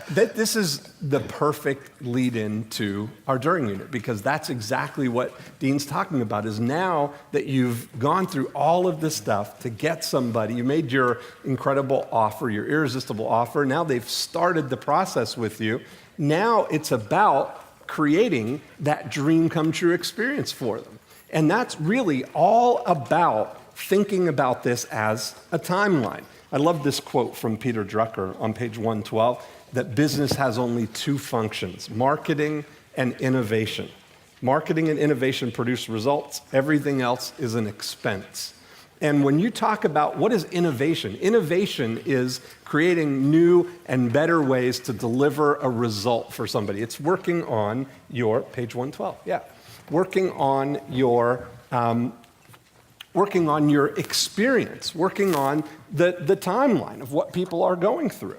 This is the perfect lead-in to our during unit, because that's exactly what Dean's talking about, is now that you've gone through all of this stuff to get somebody, you made your incredible offer, your irresistible offer, now they've started the process with you. Now it's about creating that dream come true experience for them. And that's really all about thinking about this as a timeline. I love this quote from Peter Drucker on page 112, that business has only two functions, marketing and innovation. Marketing and innovation produce results. Everything else is an expense. And when you talk about what is innovation, innovation is creating new and better ways to deliver a result for somebody. It's working on your, page 112, yeah, working on your experience, working on the timeline of what people are going through.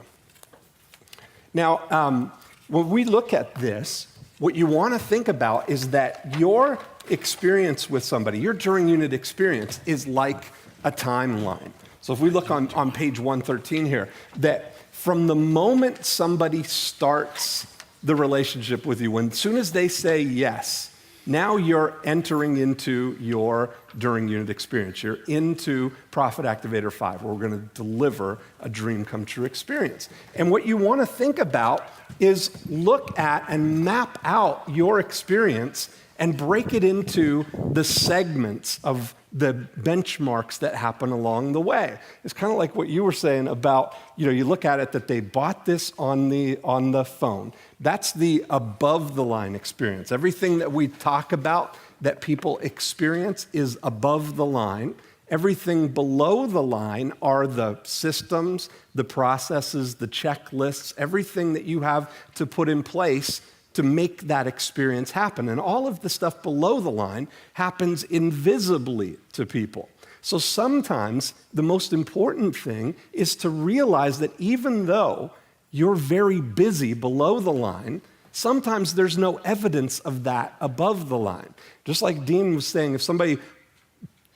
Now, when we look at this, what you want to think about is that your experience with somebody, your during unit experience, is like a timeline. So if we look on page 113 here, that from the moment somebody starts the relationship with you, as soon as they say yes, now you're entering into your during unit experience. You're into Profit Activator 5, where we're going to deliver a dream come true experience. And what you want to think about is look at and map out your experience and break it into the segments of the benchmarks that happen along the way. It's kind of like what you were saying about, you look at it that they bought this on the phone. That's the above the line experience. Everything that we talk about that people experience is above the line. Everything below the line are the systems, the processes, the checklists, everything that you have to put in place to make that experience happen. And all of the stuff below the line happens invisibly to people. So sometimes the most important thing is to realize that even though you're very busy below the line, sometimes there's no evidence of that above the line. Just like Dean was saying, if somebody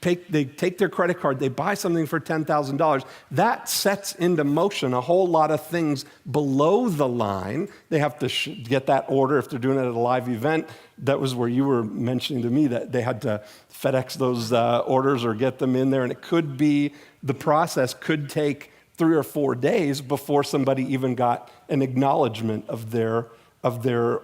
they take their credit card, they buy something for $10,000, that sets into motion a whole lot of things below the line. They have to get that order if they're doing it at a live event. That was where you were mentioning to me that they had to FedEx those orders or get them in there, and it could be, the process could take 3 or 4 days before somebody even got an acknowledgement of their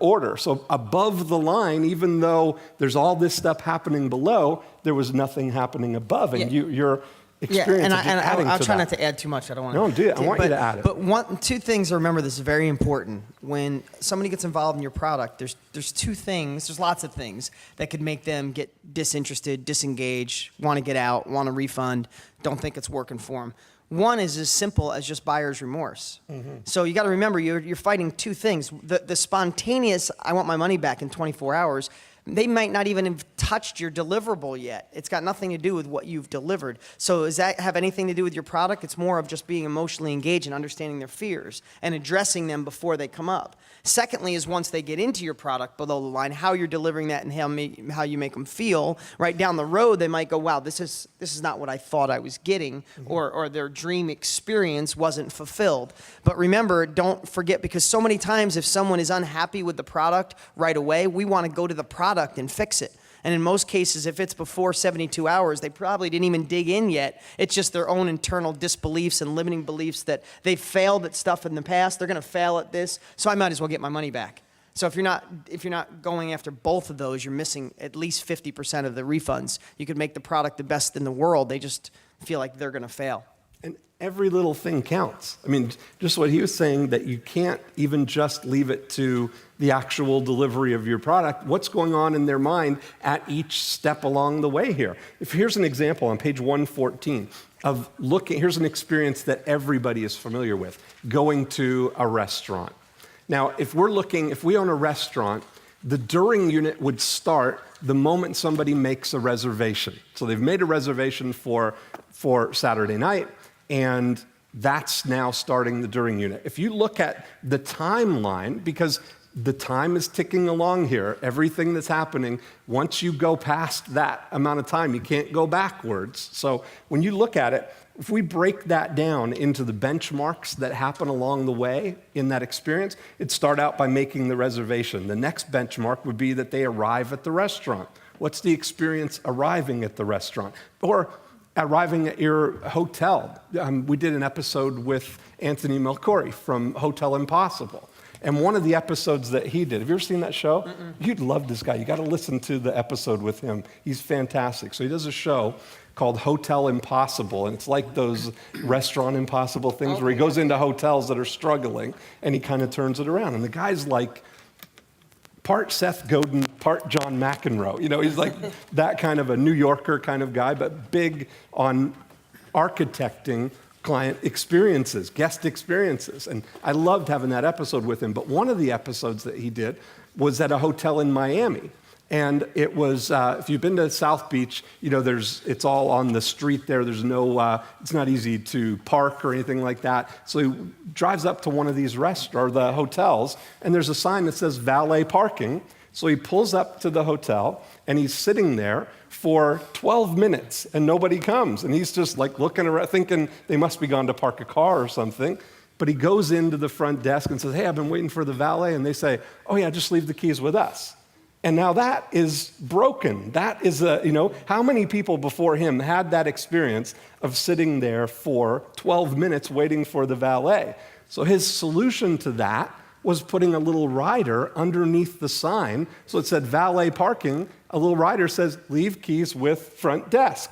order. So above the line, even though there's all this stuff happening below, there was nothing happening above, and your experience is adding to that. I'll try not to add too much. I don't want to. No, do it. I want you to add it. But two things to remember. This is very important. When somebody gets involved in your product, there's two things. There's lots of things that could make them get disinterested, disengage, want to get out, want a refund, don't think it's working for them. One is as simple as just buyer's remorse. Mm-hmm. So you got to remember, you're fighting two things. The spontaneous, I want my money back in 24 hours, they might not even have touched your deliverable yet. It's got nothing to do with what you've delivered. So does that have anything to do with your product? It's more of just being emotionally engaged and understanding their fears and addressing them before they come up. Secondly is once they get into your product below the line, how you're delivering that and how you make them feel. Right down the road, they might go, wow, this is not what I thought I was getting, mm-hmm. or their dream experience wasn't fulfilled. But remember, don't forget, because so many times if someone is unhappy with the product right away, we want to go to the product and fix it. And in most cases, if it's before 72 hours, they probably didn't even dig in yet. It's just their own internal disbeliefs and limiting beliefs that they've failed at stuff in the past. They're going to fail at this, so I might as well get my money back. So if you're not going after both of those, you're missing at least 50% of the refunds. You could make the product the best in the world. They just feel like they're going to fail. And every little thing counts. I mean, just what he was saying, that you can't even just leave it to the actual delivery of your product. What's going on in their mind at each step along the way here? Here's an example on page 114 of here's an experience that everybody is familiar with, going to a restaurant. Now, if we own a restaurant, the during unit would start the moment somebody makes a reservation. So they've made a reservation for Saturday night, and that's now starting the during unit. If you look at the timeline, because the time is ticking along here, everything that's happening, once you go past that amount of time, you can't go backwards. So when you look at it, if we break that down into the benchmarks that happen along the way in that experience, it'd start out by making the reservation. The next benchmark would be that they arrive at the restaurant. What's the experience arriving at the restaurant? Or arriving at your hotel. We did an episode with Anthony Melcori from Hotel Impossible. And one of the episodes that he did, have you ever seen that show? You'd love this guy. You got to listen to the episode with him. He's fantastic. So he does a show called Hotel Impossible, and it's like those Restaurant Impossible things where he goes into hotels that are struggling, and he kind of turns it around. And the guy's like part Seth Godin, part John McEnroe. You know, he's like that kind of a New Yorker kind of guy, but big on architecting client experiences, guest experiences. And I loved having that episode with him. But one of the episodes that he did was at a hotel in Miami. And it was, if you've been to South Beach, you know, it's all on the street there. There's no, it's not easy to park or anything like that. So he drives up to one of these the hotels, and there's a sign that says valet parking. So he pulls up to the hotel, and he's sitting there for 12 minutes, and nobody comes. And he's just like looking around, thinking they must be gone to park a car or something. But he goes into the front desk and says, hey, I've been waiting for the valet. And they say, oh yeah, just leave the keys with us. And now that is broken. That is how many people before him had that experience of sitting there for 12 minutes waiting for the valet? So his solution to that was putting a little rider underneath the sign. So it said valet parking. A little rider says, leave keys with front desk.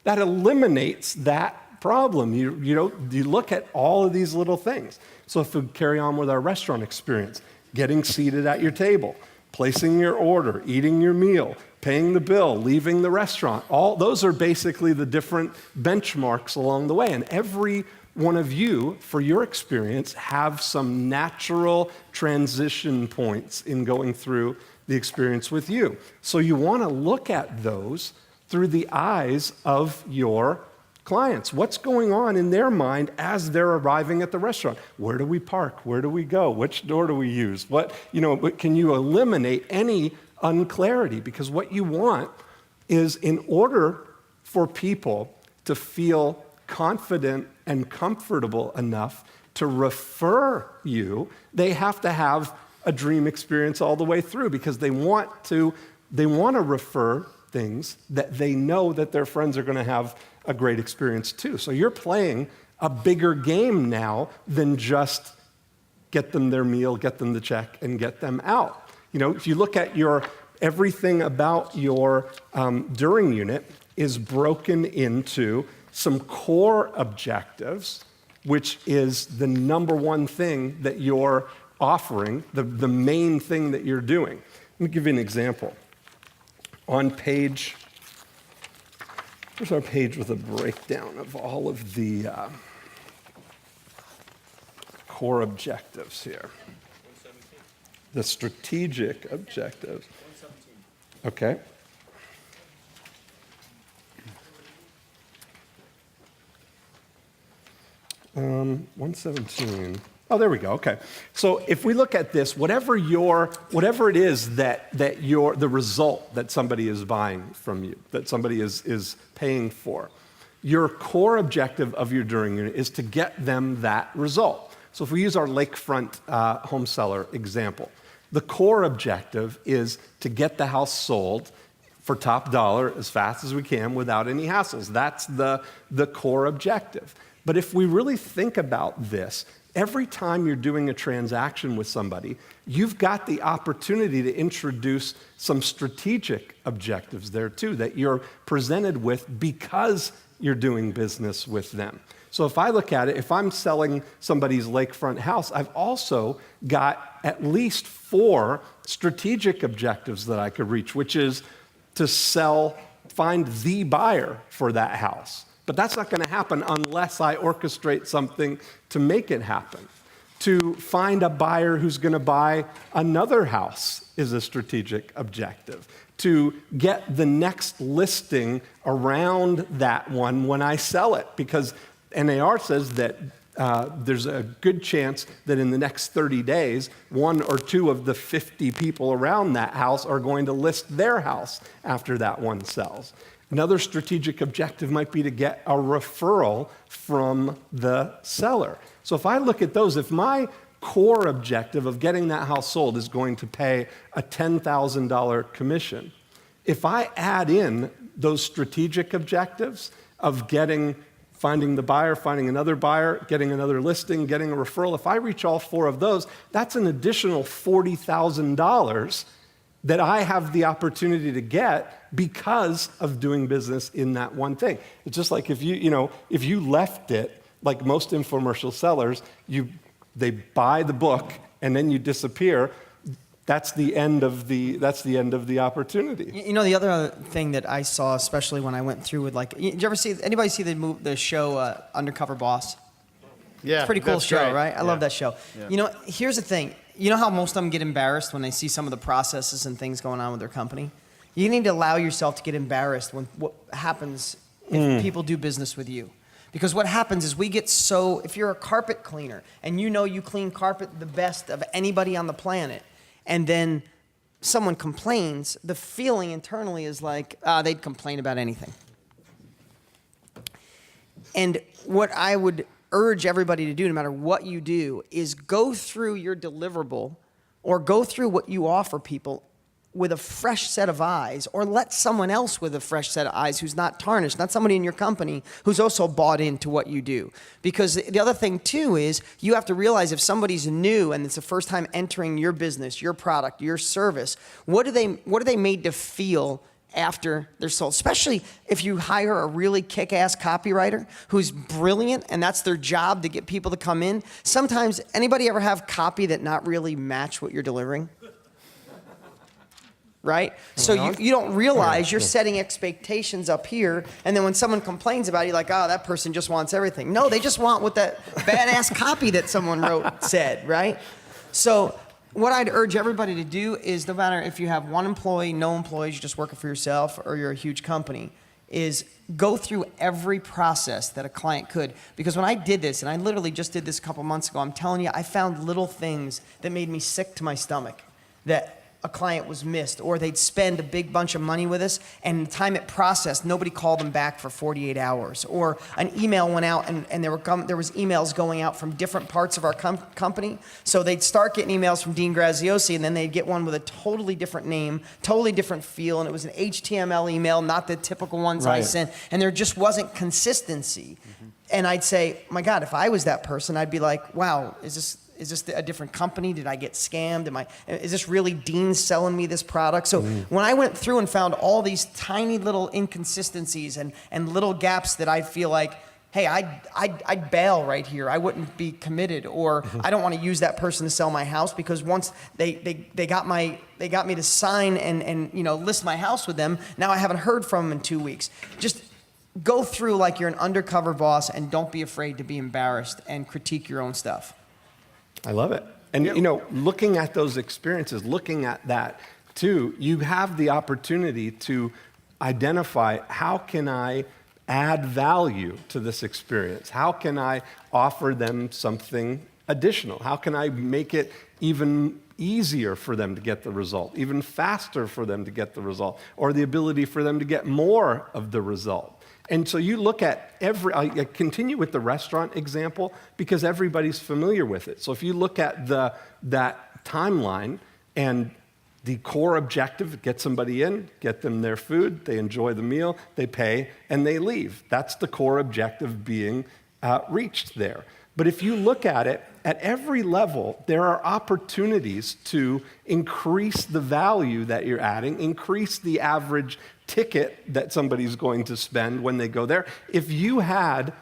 That eliminates that problem. You look at all of these little things. So if we carry on with our restaurant experience, getting seated at your table, placing your order, eating your meal, paying the bill, leaving the restaurant, all those are basically the different benchmarks along the way. And every one of you, for your experience, have some natural transition points in going through the experience with you. So you want to look at those through the eyes of your clients. What's going on in their mind as they're arriving at the restaurant? Where do we park? Where do we go? Which door do we use? Can you eliminate any unclarity? Because what you want is, in order for people to feel confident and comfortable enough to refer you, they have to have a dream experience all the way through, because they want to refer things that they know that their friends are going to have a great experience too. So you're playing a bigger game now than just get them their meal, get them the check, and get them out. If you look at everything about your during unit is broken into some core objectives, which is the number one thing that you're offering, the main thing that you're doing. Let me give you an example. On page, here's our page with a breakdown of all of the core objectives here. 117. The strategic objectives. 117. Okay. Um, 117. Oh, there we go. Okay. So if we look at this, whatever it is that the result that somebody is buying from you, that somebody is paying for, your core objective of your during unit is to get them that result. So if we use our lakefront home seller example, the core objective is to get the house sold for top dollar as fast as we can without any hassles. That's the core objective. But if we really think about this, every time you're doing a transaction with somebody, you've got the opportunity to introduce some strategic objectives there too that you're presented with because you're doing business with them. So if I look at it, if I'm selling somebody's lakefront house, I've also got at least 4 strategic objectives that I could reach, which is to find the buyer for that house. But that's not going to happen unless I orchestrate something to make it happen. To find a buyer who's going to buy another house is a strategic objective. To get the next listing around that one when I sell it, because NAR says that there's a good chance that in the next 30 days, 1 or 2 of the 50 people around that house are going to list their house after that one sells. Another strategic objective might be to get a referral from the seller. So if I look at those, if my core objective of getting that house sold is going to pay a $10,000 commission, if I add in those strategic objectives of finding the buyer, finding another buyer, getting another listing, getting a referral, if I reach all 4 of those, that's an additional $40,000 that I have the opportunity to get because of doing business in that one thing. It's just like if you left it, like most infomercial sellers, they buy the book and then you disappear. That's the end of the opportunity. You know, the other thing that I saw, especially when I went through with did you ever see anybody see the show Undercover Boss? Yeah, It's a pretty cool show, great. right? I Yeah. love that show. Yeah. You know, here's the thing. You know how most of them get embarrassed when they see some of the processes and things going on with their company? You need to allow yourself to get embarrassed when what happens if people do business with you. Because what happens is we get if you're a carpet cleaner and you know you clean carpet the best of anybody on the planet, and then someone complains, the feeling internally is like, they'd complain about anything. And what I would urge everybody to do, no matter what you do, is go through your deliverable or go through what you offer people with a fresh set of eyes, or let someone else with a fresh set of eyes who's not tarnished, not somebody in your company who's also bought into what you do. Because the other thing too is you have to realize if somebody's new and it's the first time entering your business, your product, your service, what are they made to feel after they're sold? Especially if you hire a really kick-ass copywriter who's brilliant and that's their job to get people to come in. Sometimes, anybody ever have copy that not really match what you're delivering? Right? So you don't realize you're setting expectations up here, and then when someone complains about it, you're like, oh, that person just wants everything. No, they just want what that badass copy that someone wrote said, right? So what I'd urge everybody to do is, no matter if you have one employee, no employees, you're just working for yourself, or you're a huge company, is go through every process that a client could. Because when I did this, and I literally just did this a couple months ago, I'm telling you, I found little things that made me sick to my stomach that a client was missed, or they'd spend a big bunch of money with us, and the time it processed, nobody called them back for 48 hours. Or an email went out, and there was emails going out from different parts of our company. So they'd start getting emails from Dean Graziosi, and then they'd get one with a totally different name, totally different feel, and it was an HTML email, not the typical ones I sent, and there just wasn't consistency. And I'd say, my God, if I was that person, I'd be like, wow, is this a different company? Did I get scammed? Is this really Dean selling me this product? So when I went through and found all these tiny little inconsistencies and little gaps that I feel like, hey, I'd bail right here. I wouldn't be committed, or I don't want to use that person to sell my house, because once they got me to sign and list my house with them, now I haven't heard from them in 2 weeks. Just go through like you're an undercover boss, and don't be afraid to be embarrassed and critique your own stuff. I love it. And looking at those experiences, looking at that too, you have the opportunity to identify, how can I add value to this experience? How can I offer them something additional? How can I make it even easier for them to get the result, even faster for them to get the result, or the ability for them to get more of the result? And so you look at I continue with the restaurant example because everybody's familiar with it. So if you look at that timeline, and the core objective, get somebody in, get them their food, they enjoy the meal, they pay, and they leave. That's the core objective being reached there. But if you look at it, at every level, there are opportunities to increase the value that you're adding, increase the average ticket that somebody's going to spend when they go there. If you had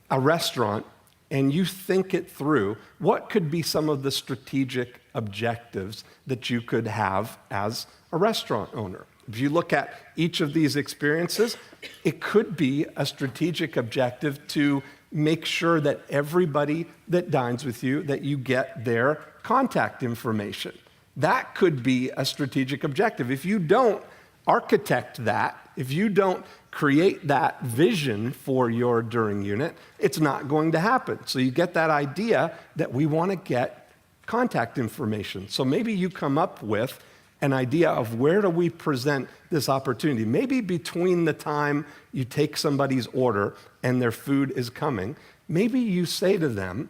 a restaurant and you think it through, what could be some of the strategic objectives that you could have as a restaurant owner? If you look at each of these experiences, it could be a strategic objective to make sure that everybody that dines with you, that you get their contact information. That could be a strategic objective. If you don't architect that, if you don't create that vision for your during unit, it's not going to happen. So you get that idea that we want to get contact information. So maybe you come up with an idea of where do we present this opportunity. Maybe between the time you take somebody's order and their food is coming, maybe you say to them,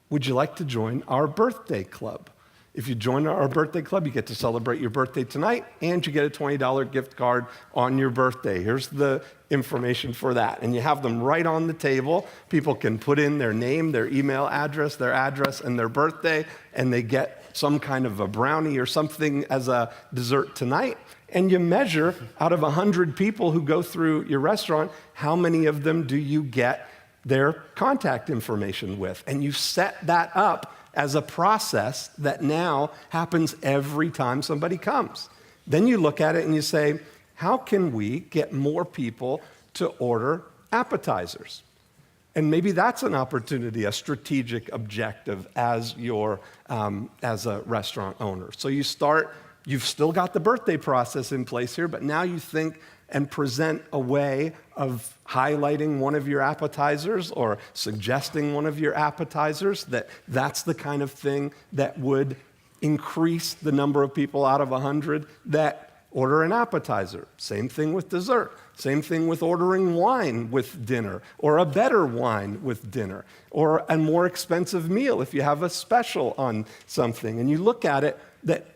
would you like to join our birthday club? If you join our birthday club, you get to celebrate your birthday tonight, and you get a $20 gift card on your birthday. Here's the information for that. And you have them right on the table. People can put in their name, their email address, and their birthday, and they get some kind of a brownie or something as a dessert tonight. And you measure out of 100 people who go through your restaurant, how many of them do you get their contact information with? And you set that up as a process that now happens every time somebody comes. Then you look at it and you say, how can we get more people to order appetizers? And maybe that's an opportunity, a strategic objective as a restaurant owner. So you start, you've still got the birthday process in place here, but now you think and present a way of highlighting one of your appetizers or suggesting one of your appetizers, that's the kind of thing that would increase the number of people out of 100 that order an appetizer. Same thing with dessert. Same thing with ordering wine with dinner, or a better wine with dinner, or a more expensive meal if you have a special on something. And you look at it that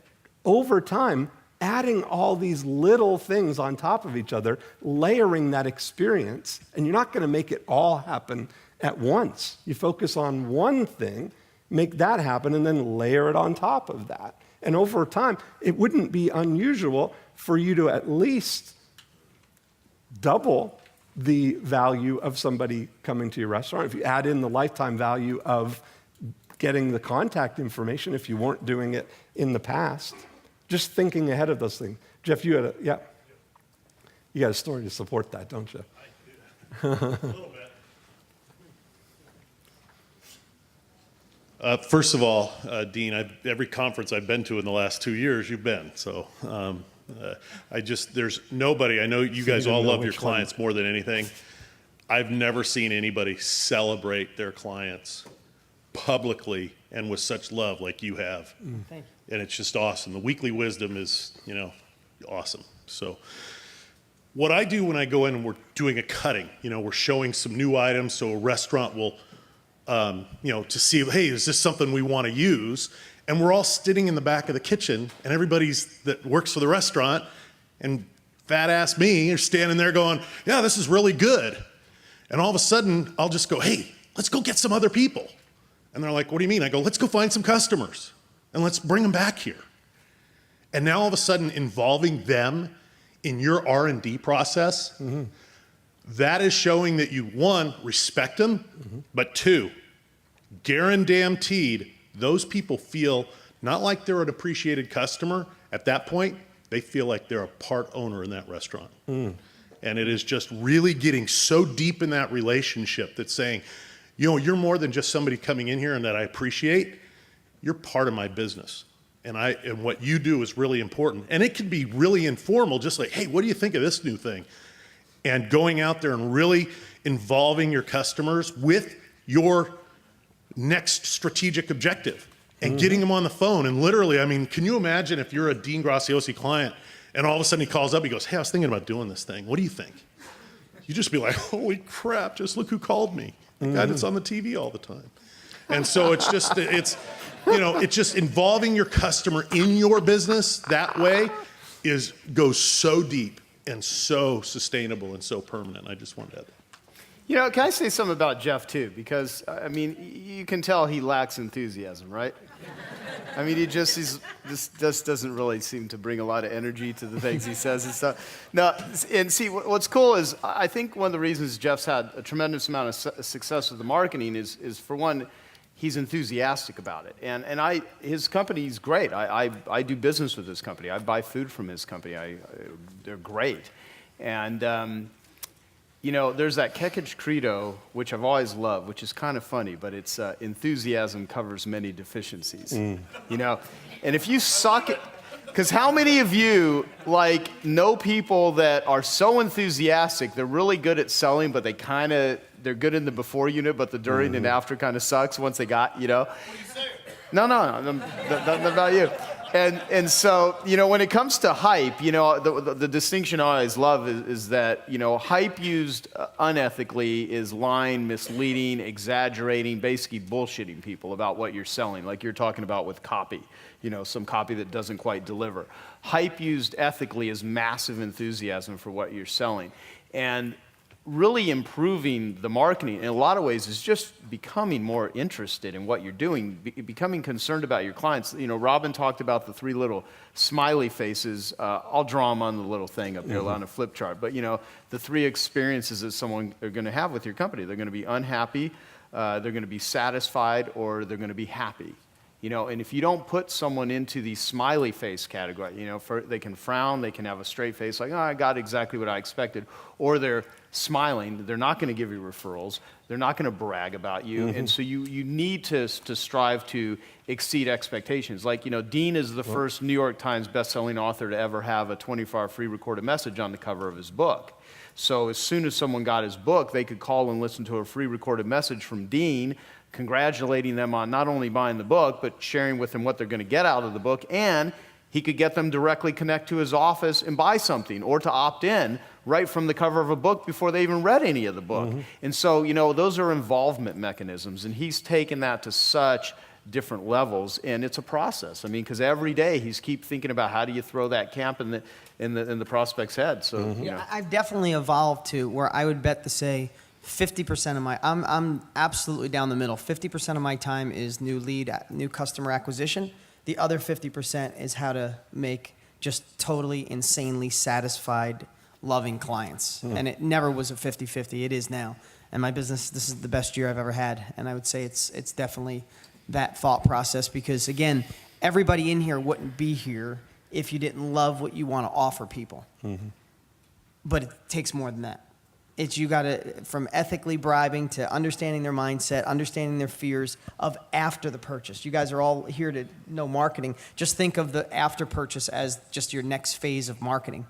over time, adding all these little things on top of each other, layering that experience, and you're not going to make it all happen at once. You focus on one thing, make that happen, and then layer it on top of that. And over time, it wouldn't be unusual for you to at least double the value of somebody coming to your restaurant. If you add in the lifetime value of getting the contact information, if you weren't doing it in the past, just thinking ahead of those things. Jeff, you had you got a story to support that, don't you? I do. A little bit. First of all, Dean, every conference I've been to in the last 2 years, you've been. So there's nobody, I know you guys all love your clients more than anything. I've never seen anybody celebrate their clients publicly and with such love like you have. Thank you. And it's just awesome. The weekly wisdom is, awesome. So what I do when I go in and we're doing a cutting, we're showing some new items so a restaurant will, to see, hey, is this something we want to use? And we're all sitting in the back of the kitchen, and everybody's that works for the restaurant, and fat ass me are standing there going, yeah, this is really good. And all of a sudden, I'll just go, hey, let's go get some other people. And they're like, what do you mean? I go, let's go find some customers. And let's bring them back here. And now all of a sudden, involving them in your R&D process, that is showing that you, one, respect them, but two, guaranteed those people feel not like they're an appreciated customer. At that point, they feel like they're a part owner in that restaurant. And it is just really getting so deep in that relationship that's saying, you're more than just somebody coming in here and that I appreciate. You're part of my business. And what you do is really important. And it can be really informal, just like, hey, what do you think of this new thing? And going out there and really involving your customers with your next strategic objective and getting them on the phone. And literally, can you imagine if you're a Dean Graziosi client and all of a sudden he calls up, he goes, hey, I was thinking about doing this thing. What do you think? You just be like, holy crap, just look who called me. The guy that's on the TV all the time. And so it's just involving your customer in your business that way goes so deep and so sustainable and so permanent. I just wanted to add that. Can I say something about Jeff too? Because you can tell he lacks enthusiasm, right? He just doesn't really seem to bring a lot of energy to the things he says and stuff. No, and see, what's cool is I think one of the reasons Jeff's had a tremendous amount of success with the marketing is for one, he's enthusiastic about it. And his company's great. I do business with his company. I buy food from his company. They're great. And there's that Kekich credo, which I've always loved, which is kind of funny, but it's enthusiasm covers many deficiencies. And if you suck it, because how many of you know people that are so enthusiastic, they're really good at selling, but they're good in the before unit, but the during and after kind of sucks once they got, No, not about you. And so, when it comes to hype, the distinction I always love is that, hype used unethically is lying, misleading, exaggerating, basically bullshitting people about what you're selling, like you're talking about with copy, some copy that doesn't quite deliver. Hype used ethically is massive enthusiasm for what you're selling. And really improving the marketing in a lot of ways is just becoming more interested in what you're doing, becoming concerned about your clients. Robin talked about the 3 little smiley faces. I'll draw them on the little thing up here on a flip chart. But, the 3 experiences that someone are going to have with your company. They're going to be unhappy, they're going to be satisfied, or they're going to be happy. And if you don't put someone into the smiley face category, they can frown, they can have a straight face, like, oh, I got exactly what I expected, or they're smiling, they're not going to give you referrals, they're not going to brag about you, and so you need to strive to exceed expectations. Like, Dean is the first New York Times best-selling author to ever have a 24-hour free recorded message on the cover of his book. So as soon as someone got his book, they could call and listen to a free recorded message from Dean, congratulating them on not only buying the book, but sharing with them what they're going to get out of the book, and he could get them directly connect to his office and buy something, or to opt in right from the cover of a book before they even read any of the book. And so, those are involvement mechanisms, and he's taken that to such different levels, and it's a process. Because every day he's keep thinking about how do you throw that camp in the prospect's head. So, I've definitely evolved to where I would bet to say 50% of my, I'm absolutely down the middle. 50% of my time is new customer acquisition. The other 50% is how to make just totally insanely satisfied, loving clients. And it never was a 50-50. It is now. And my business, this is the best year I've ever had. And I would say it's definitely that thought process, because again, everybody in here wouldn't be here if you didn't love what you want to offer people. But it takes more than that. It's you got to, from ethically bribing to understanding their mindset, understanding their fears of after the purchase. You guys are all here to know marketing. Just think of the after purchase as just your next phase of marketing,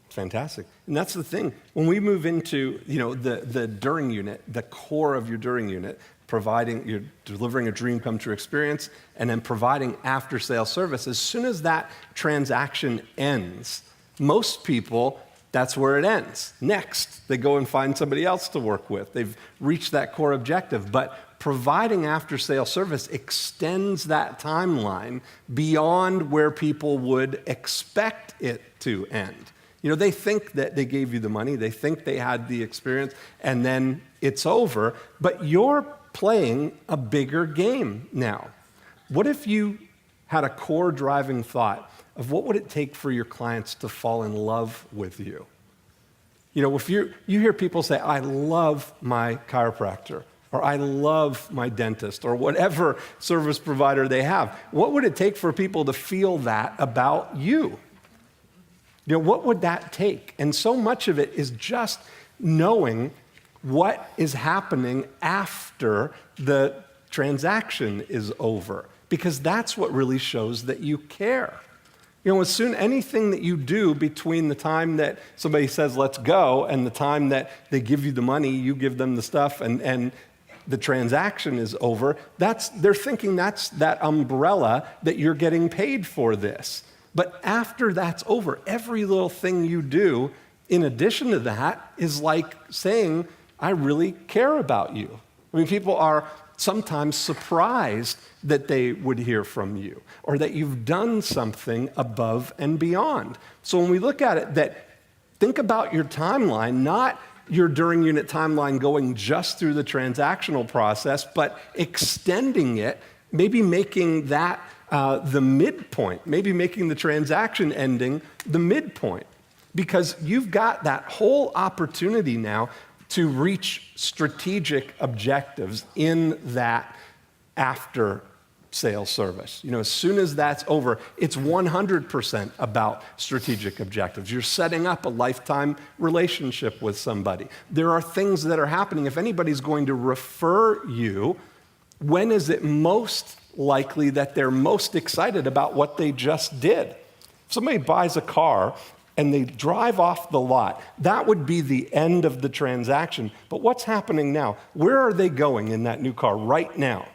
Fantastic. And that's the thing. When we move into, the during unit, the core of your during unit, you're delivering a dream come true experience, and then providing after sale service. As soon as that transaction ends, most people, that's where it ends. Next, they go and find somebody else to work with. They've reached that core objective. But providing after-sale service extends that timeline beyond where people would expect it to end. They think that they gave you the money, they think they had the experience, and then it's over. But you're playing a bigger game now. What if you had a core driving thought of what would it take for your clients to fall in love with you? If you hear people say, I love my chiropractor, or I love my dentist, or whatever service provider they have, what would it take for people to feel that about you? What would that take? And so much of it is just knowing what is happening after the transaction is over, because that's what really shows that you care. As soon anything that you do between the time that somebody says, let's go, and the time that they give you the money, you give them the stuff, and the transaction is over, they're thinking that's that umbrella that you're getting paid for this. But after that's over, every little thing you do in addition to that is like saying, I really care about you. People are sometimes surprised that they would hear from you, or that you've done something above and beyond. So when we look at it, think about your timeline, not your during unit timeline going just through the transactional process, but extending it, maybe making that the midpoint, maybe making the transaction ending the midpoint, because you've got that whole opportunity now to reach strategic objectives in that after sales service. As soon as that's over, it's 100% about strategic objectives. You're setting up a lifetime relationship with somebody. There are things that are happening. If anybody's going to refer you, when is it most likely that they're most excited about what they just did? If somebody buys a car and they drive off the lot, that would be the end of the transaction. But what's happening now? Where are they going in that new car right now?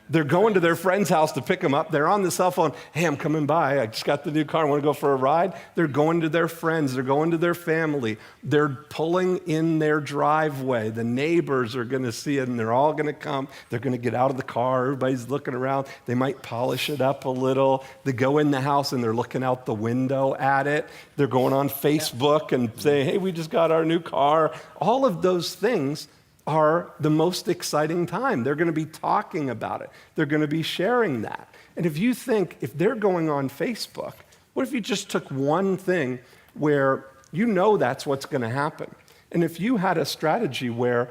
They're going to their friend's house to pick them up. They're on the cell phone. Hey, I'm coming by. I just got the new car. I want to go for a ride. They're going to their friends. They're going to their family. They're pulling in their driveway. The neighbors are going to see it, and they're all going to come. They're going to get out of the car. Everybody's looking around. They might polish it up a little. They go in the house, and they're looking out the window at it. They're going on Facebook and saying, hey, we just got our new car. All of those things are the most exciting time. They're going to be talking about it. They're going to be sharing that. And if you think, if they're going on Facebook, what if you just took one thing where you know that's what's going to happen? And if you had a strategy where,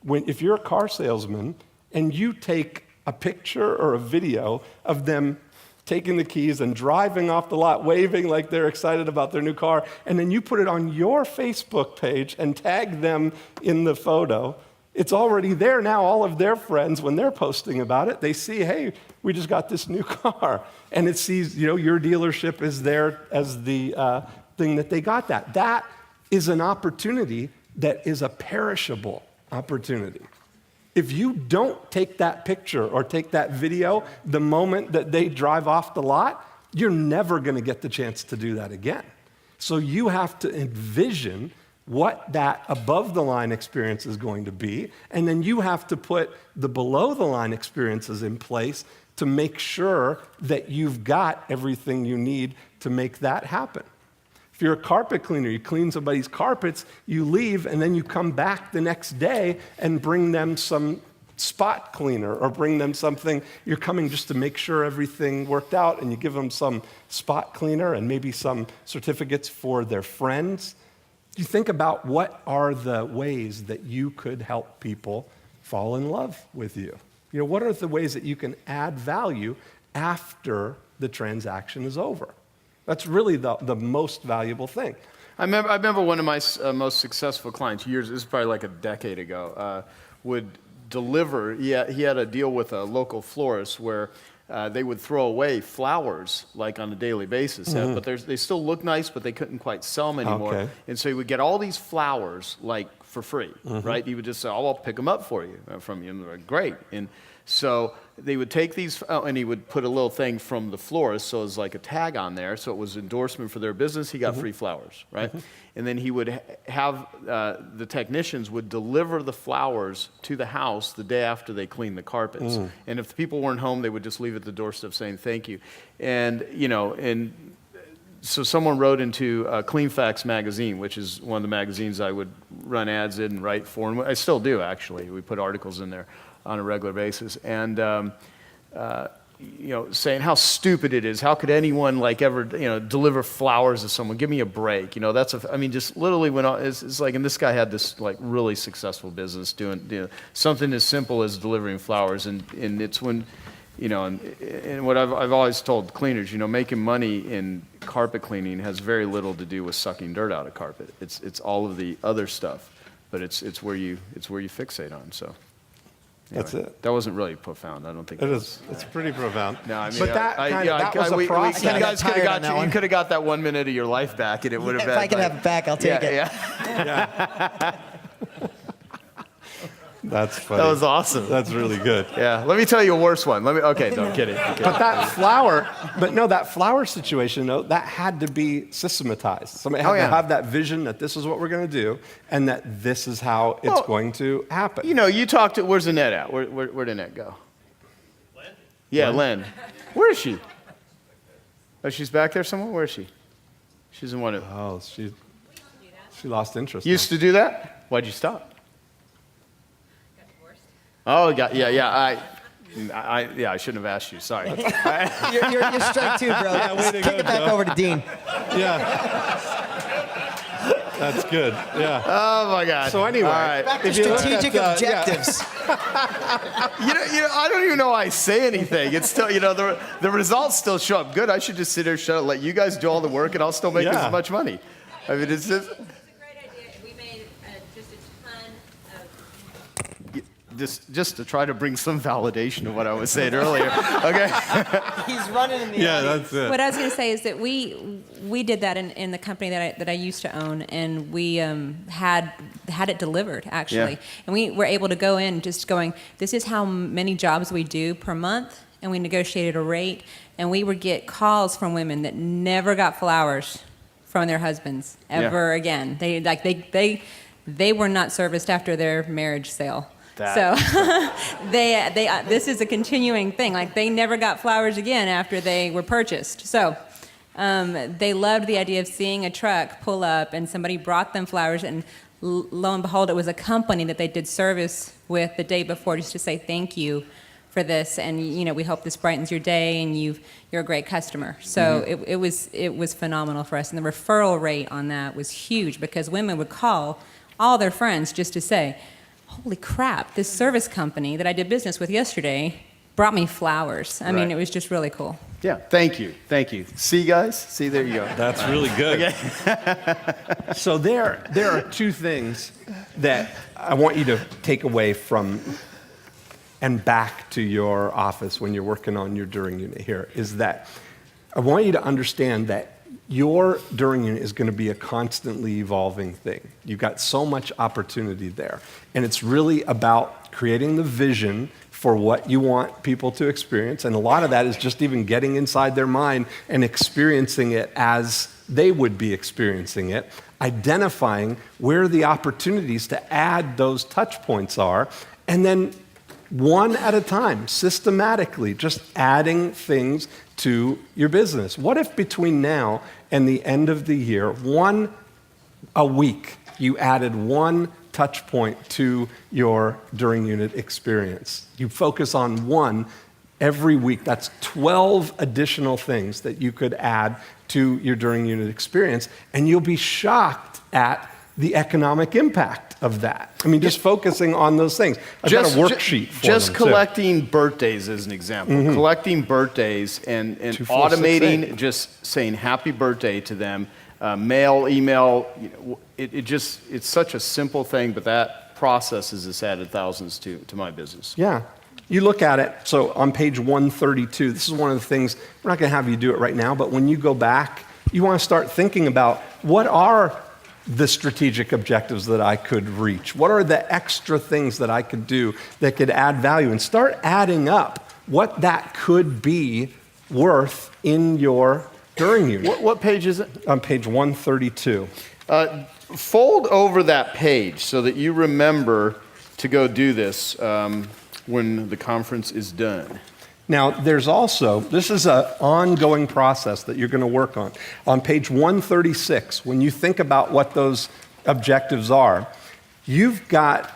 if you're a car salesman and you take a picture or a video of them taking the keys and driving off the lot, waving like they're excited about their new car, and then you put it on your Facebook page and tag them in the photo, it's already there now. All of their friends, when they're posting about it, they see, hey, we just got this new car. And it sees, your dealership is there as the thing that they got that. That is an opportunity that is a perishable opportunity. If you don't take that picture or take that video the moment that they drive off the lot, you're never going to get the chance to do that again. So you have to envision what that above the line experience is going to be, and then you have to put the below the line experiences in place to make sure that you've got everything you need to make that happen. If you're a carpet cleaner, you clean somebody's carpets, you leave, and then you come back the next day and bring them some spot cleaner or bring them something. You're coming just to make sure everything worked out, and you give them some spot cleaner and maybe some certificates for their friends. You think about what are the ways that you could help people fall in love with you. What are the ways that you can add value after the transaction is over? That's really the most valuable thing. I remember one of my most successful clients, this is probably like a decade ago, would deliver. He had a deal with a local florist where they would throw away flowers like on a daily basis, but they still look nice, but they couldn't quite sell them anymore. Okay. And so he would get all these flowers like for free, right? He would just say, "Oh, I'll pick them up for you from you." And they're like, great. And so they would take these, and he would put a little thing from the florist, so it was like a tag on there, so it was endorsement for their business. He got free flowers, right? And then he would have the technicians would deliver the flowers to the house the day after they cleaned the carpets. And if the people weren't home, they would just leave at the doorstep saying thank you. And so someone wrote into Clean Facts magazine, which is one of the magazines I would run ads in and write for, and I still do actually. We put articles in there on a regular basis, and saying how stupid it is. How could anyone ever deliver flowers to someone? Give me a break. Just literally it's like, and this guy had this really successful business doing something as simple as delivering flowers, and it's when and what I've always told cleaners, making money in carpet cleaning has very little to do with sucking dirt out of carpet. It's all of the other stuff, but it's where you fixate on. So. Anyway, that's it. That wasn't really profound. I don't think it is. It's pretty profound. No, I mean, but that was a process. You guys could have got that 1 minute of your life back, and it would have been. If I can have it back, I'll take it. Yeah. That's funny. That was awesome. That's really good. Yeah. Let me tell you a worse one. Okay, no, I'm kidding. But that flower situation, that had to be systemated. Somebody had to have that vision that this is what we're going to do, and that this is how it's going to happen. You talked to, where's Annette at? Where'd Annette go? Len? Yeah, Len. Where is she? Oh, she's back there somewhere? Where is she? She's in one of... Oh, she lost interest. You used to do that? Why'd you stop? Oh, yeah. I shouldn't have asked you. Sorry. You're strike two, bro. Yeah, Kick it back over to Dean. Yeah. That's good. Yeah. Oh my God. So anyway, all right. Back to strategic objectives. I don't even know why I say anything. It's still, the results still show up good. I should just sit here, shut up, let you guys do all the work, and I'll still make as much money. I mean, it's just. It's a great idea. We made just a ton of just to try to bring some validation to what I was saying earlier. Okay. He's running in the Yeah, audience. that's it. What I was going to say is that we did that in the company that I used to own, and we had it delivered actually, Yeah. and we were able to go in just going, this is how many jobs we do per month, and we negotiated a rate, and we would get calls from women that never got flowers from their husbands ever again. They were not serviced after their marriage sale. So this is a continuing thing. Like, they never got flowers again after they were purchased. So they loved the idea of seeing a truck pull up and somebody brought them flowers, and lo and behold, it was a company that they did service with the day before, just to say thank you for this, and we hope this brightens your day, and you're a great customer. So it was phenomenal for us, and the referral rate on that was huge, because women would call all their friends just to say, holy crap, this service company that I did business with yesterday brought me flowers. I mean, Right. it was just really cool. Yeah. Thank you. See, guys? See, there you go. That's really good. So there are two things that I want you to take away from and back to your office when you're working on your During unit here, is that I want you to understand that your During unit is going to be a constantly evolving thing. You've got so much opportunity there. And it's really about creating the vision for what you want people to experience. And a lot of that is just even getting inside their mind and experiencing it as they would be experiencing it, identifying where the opportunities to add those touch points are, and then one at a time, systematically, just adding things to your business. What if between now and the end of the year, one a week, you added one touch point to your During unit experience? You focus on one every week. That's 12 additional things that you could add to your During unit experience, and you'll be shocked at the economic impact of that. I mean, just focusing on those things. I've got a worksheet for Just them, too. collecting birthdays as an example. Collecting birthdays and 2, 4, 6, automating, 8. just saying happy birthday to them, mail, email. It's such a simple thing, but that process has just added thousands to my business. Yeah. You look at it, so on page 132, this is one of the things, we're not going to have you do it right now, but when you go back, you want to start thinking about, what are the strategic objectives that I could reach? What are the extra things that I could do that could add value? And start adding up what that could be worth in your During unit. What page is it? On page 132. Fold over that page so that you remember to go do this when the conference is done. Now, there's also, this is an ongoing process that you're going to work on. On page 136, when you think about what those objectives are, you've got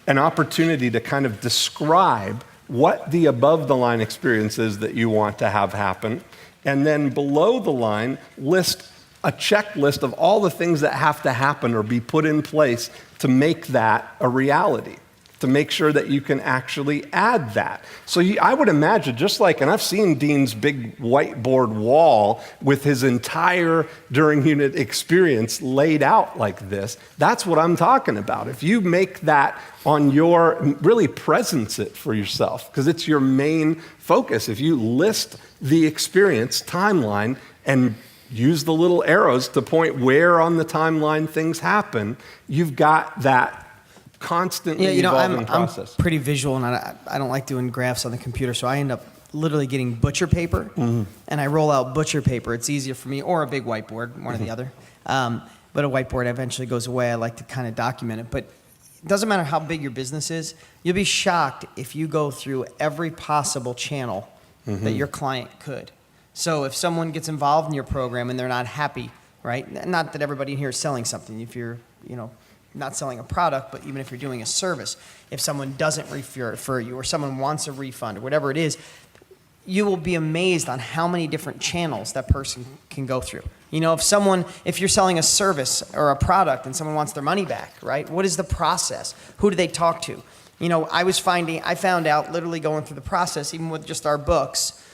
an opportunity to kind of describe what the above-the-line experience is that you want to have happen, and then below the line, list a checklist of all the things that have to happen or be put in place to make that a reality, to make sure that you can actually add that. So I would imagine, just like, and I've seen Dean's big whiteboard wall with his entire During unit experience laid out like this. That's what I'm talking about. If you make that on your, really presence it for yourself, because it's your main focus. If you list the experience timeline and use the little arrows to point where on the timeline things happen, you've got that constantly evolving process. I'm pretty visual, and I don't like doing graphs on the computer, so I end up literally getting butcher paper, and I roll out butcher paper. It's easier for me, or a big whiteboard, one or the other. But a whiteboard eventually goes away. I like to kind of document it. But it doesn't matter how big your business is. You'll be shocked if you go through every possible channel that your client could. So if someone gets involved in your program and they're not happy, right? Not that everybody in here is selling something. If you're, not selling a product, but even if you're doing a service, if someone doesn't refer you or someone wants a refund or whatever it is, you will be amazed on how many different channels that person can go through. If you're selling a service or a product and someone wants their money back, right? What is the process? Who do they talk to? I found out literally going through the process, even with just our books,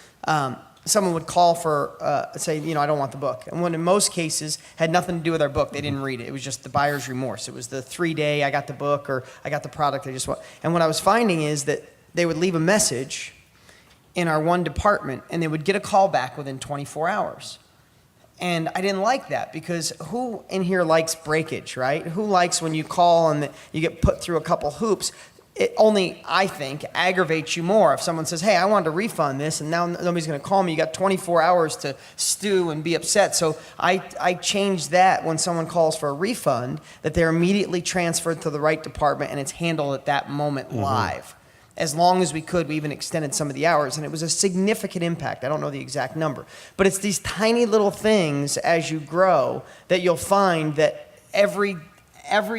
someone would call for, say, I don't want the book. And when in most cases had nothing to do with our book, they didn't read it. It was just the buyer's remorse. It was the 3-day, I got the book, or I got the product I just want. And what I was finding is that they would leave a message in our one department, and they would get a call back within 24 hours. And I didn't like that, because who in here likes breakage, right? Who likes when you call and you get put through a couple hoops? It only, I think, aggravates you more if someone says, hey, I wanted to refund this, and now nobody's going to call me. You got 24 hours to stew and be upset. So I changed that when someone calls for a refund, that they're immediately transferred to the right department, and it's handled at that moment live. As long as we could, we even extended some of the hours, and it was a significant impact. I don't know the exact number. But it's these tiny little things as you grow that you'll find that every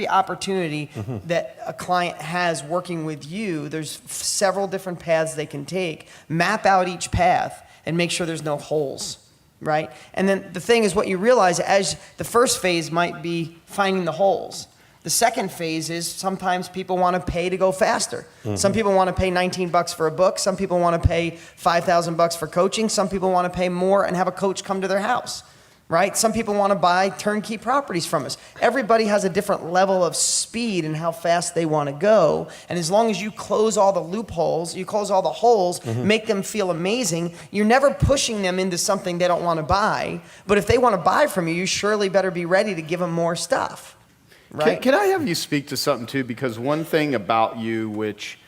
opportunity that a client has working with you, there's several different paths they can take. Map out each path and make sure there's no holes, right? And then the thing is, what you realize as the first phase might be finding the holes. The second phase is sometimes people want to pay to go faster. Some people want to pay $19 for a book. Some people want to pay $5,000 for coaching. Some people want to pay more and have a coach come to their house. Right? Some people want to buy turnkey properties from us. Everybody has a different level of speed and how fast they want to go. And as long as you close all the loopholes, you close all the holes, make them feel amazing, you're never pushing them into something they don't want to buy. But if they want to buy from you, you surely better be ready to give them more stuff. Right? Can I have you speak to something too? Because one thing about you, which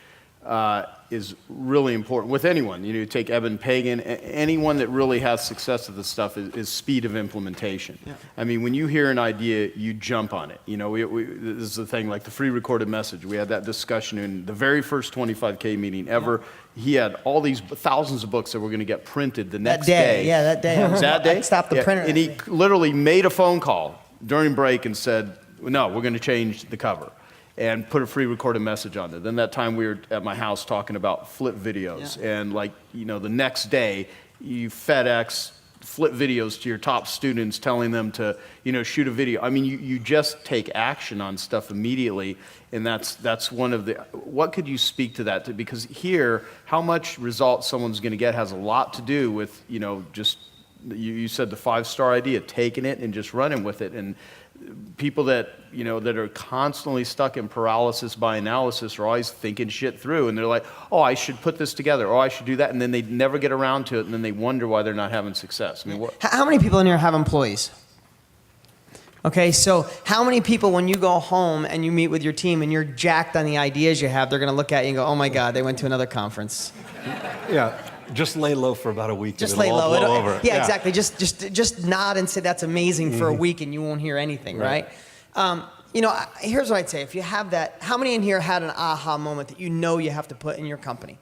is really important with anyone, take Eben Pagan, anyone that really has success with this stuff is speed of implementation. Yeah. I mean, when you hear an idea, you jump on it. This is the thing, like the free recorded message. We had that discussion in the very first 25K meeting ever. Yeah. He had all these thousands of books that were going to get printed the next day. Yeah, that day. That day? Stop the printer. And he literally made a phone call during break and said, no, we're going to change the cover, and put a free recorded message on there. Then that time we were at my house talking about flip videos. Yeah. And the next day you FedEx flip videos to your top students telling them to, shoot a video. I mean, you just take action on stuff immediately. And that's one of the, what could you speak to that? Because here, how much result someone's going to get has a lot to do with, just, you said the 5-star idea, taking it and just running with it. And people that that are constantly stuck in paralysis by analysis are always thinking shit through, and they're like, oh, I should put this together, or I should do that, and then they never get around to it, and then they wonder why they're not having success. I mean, how many people in here have employees? Okay, so how many people, when you go home and you meet with your team and you're jacked on the ideas you have, they're going to look at you and go, oh my God, they went to another conference. Yeah. Just lay low for about a week. Just and it'll lay all low. blow over. Yeah, exactly. Just nod and say that's amazing for a week, and you won't hear anything, right? Here's what I'd say. If you have that, how many in here had an aha moment that you have to put in your company?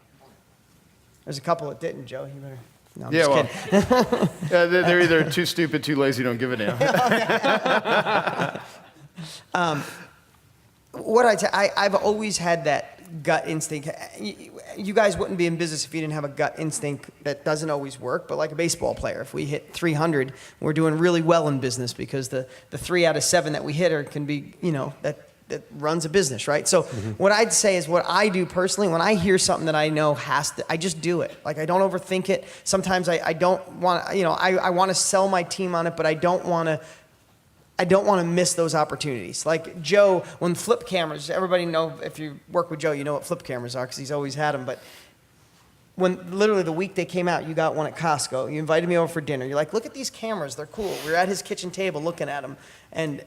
There's a couple that didn't, Joe. You better. No, I'm just kidding. They're either too stupid, too lazy, don't give a damn. What I'd say, I've always had that gut instinct. You guys wouldn't be in business if you didn't have a gut instinct that doesn't always work, but like a baseball player, if we hit 300, we're doing really well in business, because the 3 out of 7 that we hit can be, that runs a business, right? So what I'd say is, what I do personally, when I hear something that I know I just do it. Like, I don't overthink it. Sometimes I don't want, I want to sell my team on it, but I don't want to miss those opportunities. Like Joe, when flip cameras, everybody know, if you work with Joe, you know what flip cameras are, because he's always had them. But when literally the week they came out, you got one at Costco. You invited me over for dinner. You're like, look at these cameras. They're cool. We were at his kitchen table looking at them. And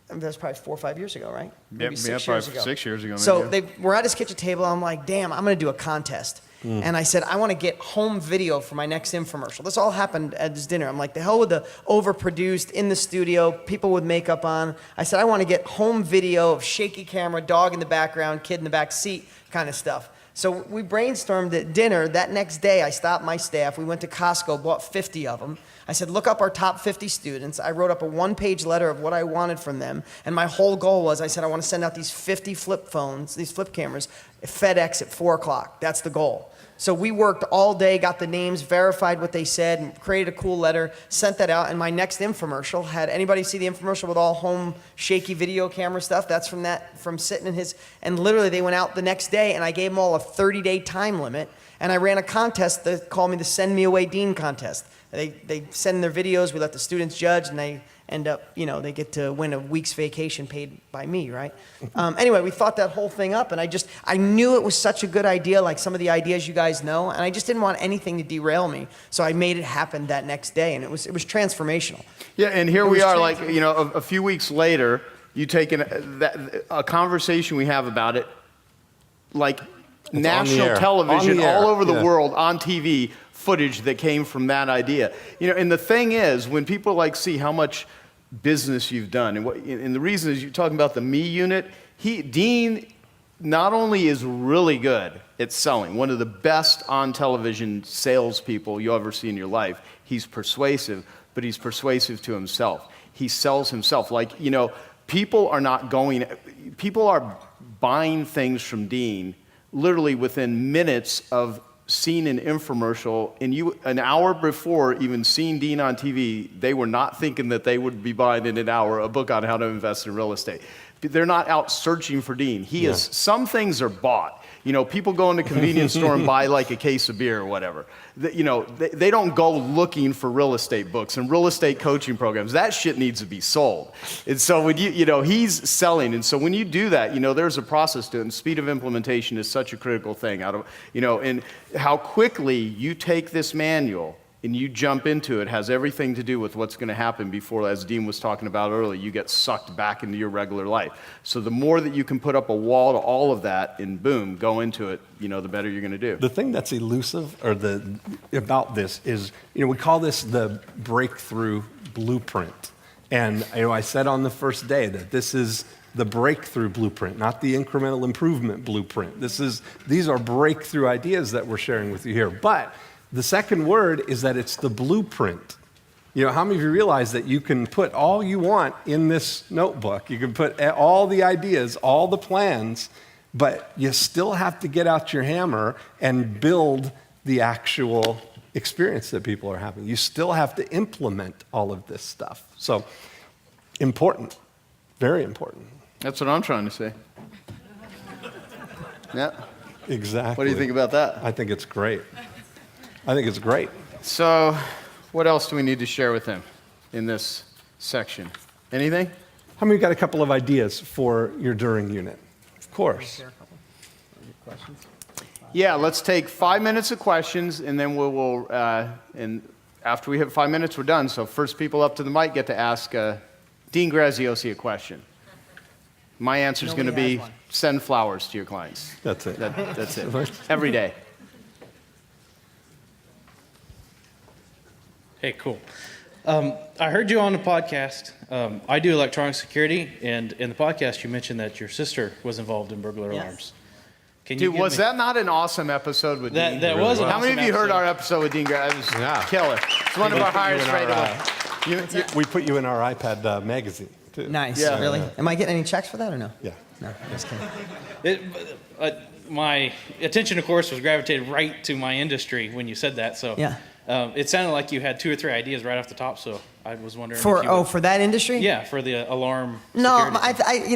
that was probably 4 or 5 years ago, right? Maybe 6 years ago. 6 years ago. So we're at his kitchen table. I'm like, damn, I'm going to do a contest. And I said, I want to get home video for my next infomercial. This all happened at this dinner. I'm like, the hell with the overproduced, in the studio, people with makeup on. I said, I want to get home video of shaky camera, dog in the background, kid in the back seat kind of stuff. So we brainstormed at dinner. That next day, I stopped my staff. We went to Costco, bought 50 of them. I said, look up our top 50 students. I wrote up a 1-page letter of what I wanted from them. And my whole goal was, I said, I want to send out these 50 flip phones, these flip cameras, FedEx at 4 o'clock. That's the goal. So we worked all day, got the names, verified what they said, and created a cool letter, sent that out. And my next infomercial had, anybody see the infomercial with all home shaky video camera stuff? That's from sitting in his, and literally they went out the next day, and I gave them all a 30-day time limit. And I ran a contest that called me the Send Me Away Dean contest. They send their videos, we let the students judge, and they end up, they get to win a week's vacation paid by me, right? Anyway, we thought that whole thing up, and I knew it was such a good idea, like some of the ideas you guys know, and I just didn't want anything to derail me. So I made it happen that next day, and it was transformational. Yeah, and here we are, like, a few weeks later, you take a conversation we have about it, like national television all over the world, on TV, footage that came from that idea. And the thing is, when people see how much business you've done, and the reason is you're talking about the Me unit, Dean not only is really good at selling, one of the best on television salespeople you'll ever see in your life, he's persuasive, but he's persuasive to himself. He sells himself. People are buying things from Dean literally within minutes of seeing an infomercial, and an hour before even seeing Dean on TV, they were not thinking that they would be buying in an hour a book on how to invest in real estate. They're not out searching for Dean. Some things are bought. People go in the convenience store and buy a case of beer or whatever. They don't go looking for real estate books and real estate coaching programs. That shit needs to be sold. And so when he's selling, and so when you do that, there's a process to it, and speed of implementation is such a critical thing. And how quickly you take this manual and you jump into it has everything to do with what's going to happen before, as Dean was talking about earlier, you get sucked back into your regular life. So the more that you can put up a wall to all of that and boom, go into it, the better you're going to do. The thing that's elusive about this is, we call this the breakthrough blueprint. And I said on the first day that this is the breakthrough blueprint, not the incremental improvement blueprint. These are breakthrough ideas that we're sharing with you here. But the second word is that it's the blueprint. How many of you realize that you can put all you want in this notebook? You can put all the ideas, all the plans, but you still have to get out your hammer and build the actual experience that people are having. You still have to implement all of this stuff. So, important, very important. That's what I'm trying to say. Yeah. Exactly. What do you think about that? I think it's great. So, what else do we need to share with him in this section? Anything? How many got a couple of ideas for your during unit? Of course. Yeah, let's take 5 minutes of questions, and then and after we hit 5 minutes, we're done. So first people up to the mic get to ask Dean Graziosi a question. My answer is going to be send flowers to your clients. That's it. That's it. Every day. Hey, cool. I heard you on the podcast. I do electronic security, and in the podcast you mentioned that your sister was involved in burglar alarms. Dude, was that not an awesome episode with Dean? That was an awesome How many of you heard our episode with Dean? It was killer. It's one of our highest rated ones. We put you in our iPad magazine, too. Nice. Yeah. Really? Am I getting any checks for that or no? Yeah. No, just kidding. My attention, of course, was gravitated right to my industry when you said that. So Yeah. It sounded like you had 2 or 3 ideas right off the top. So I was wondering For that industry? Yeah, for the alarm. No, security.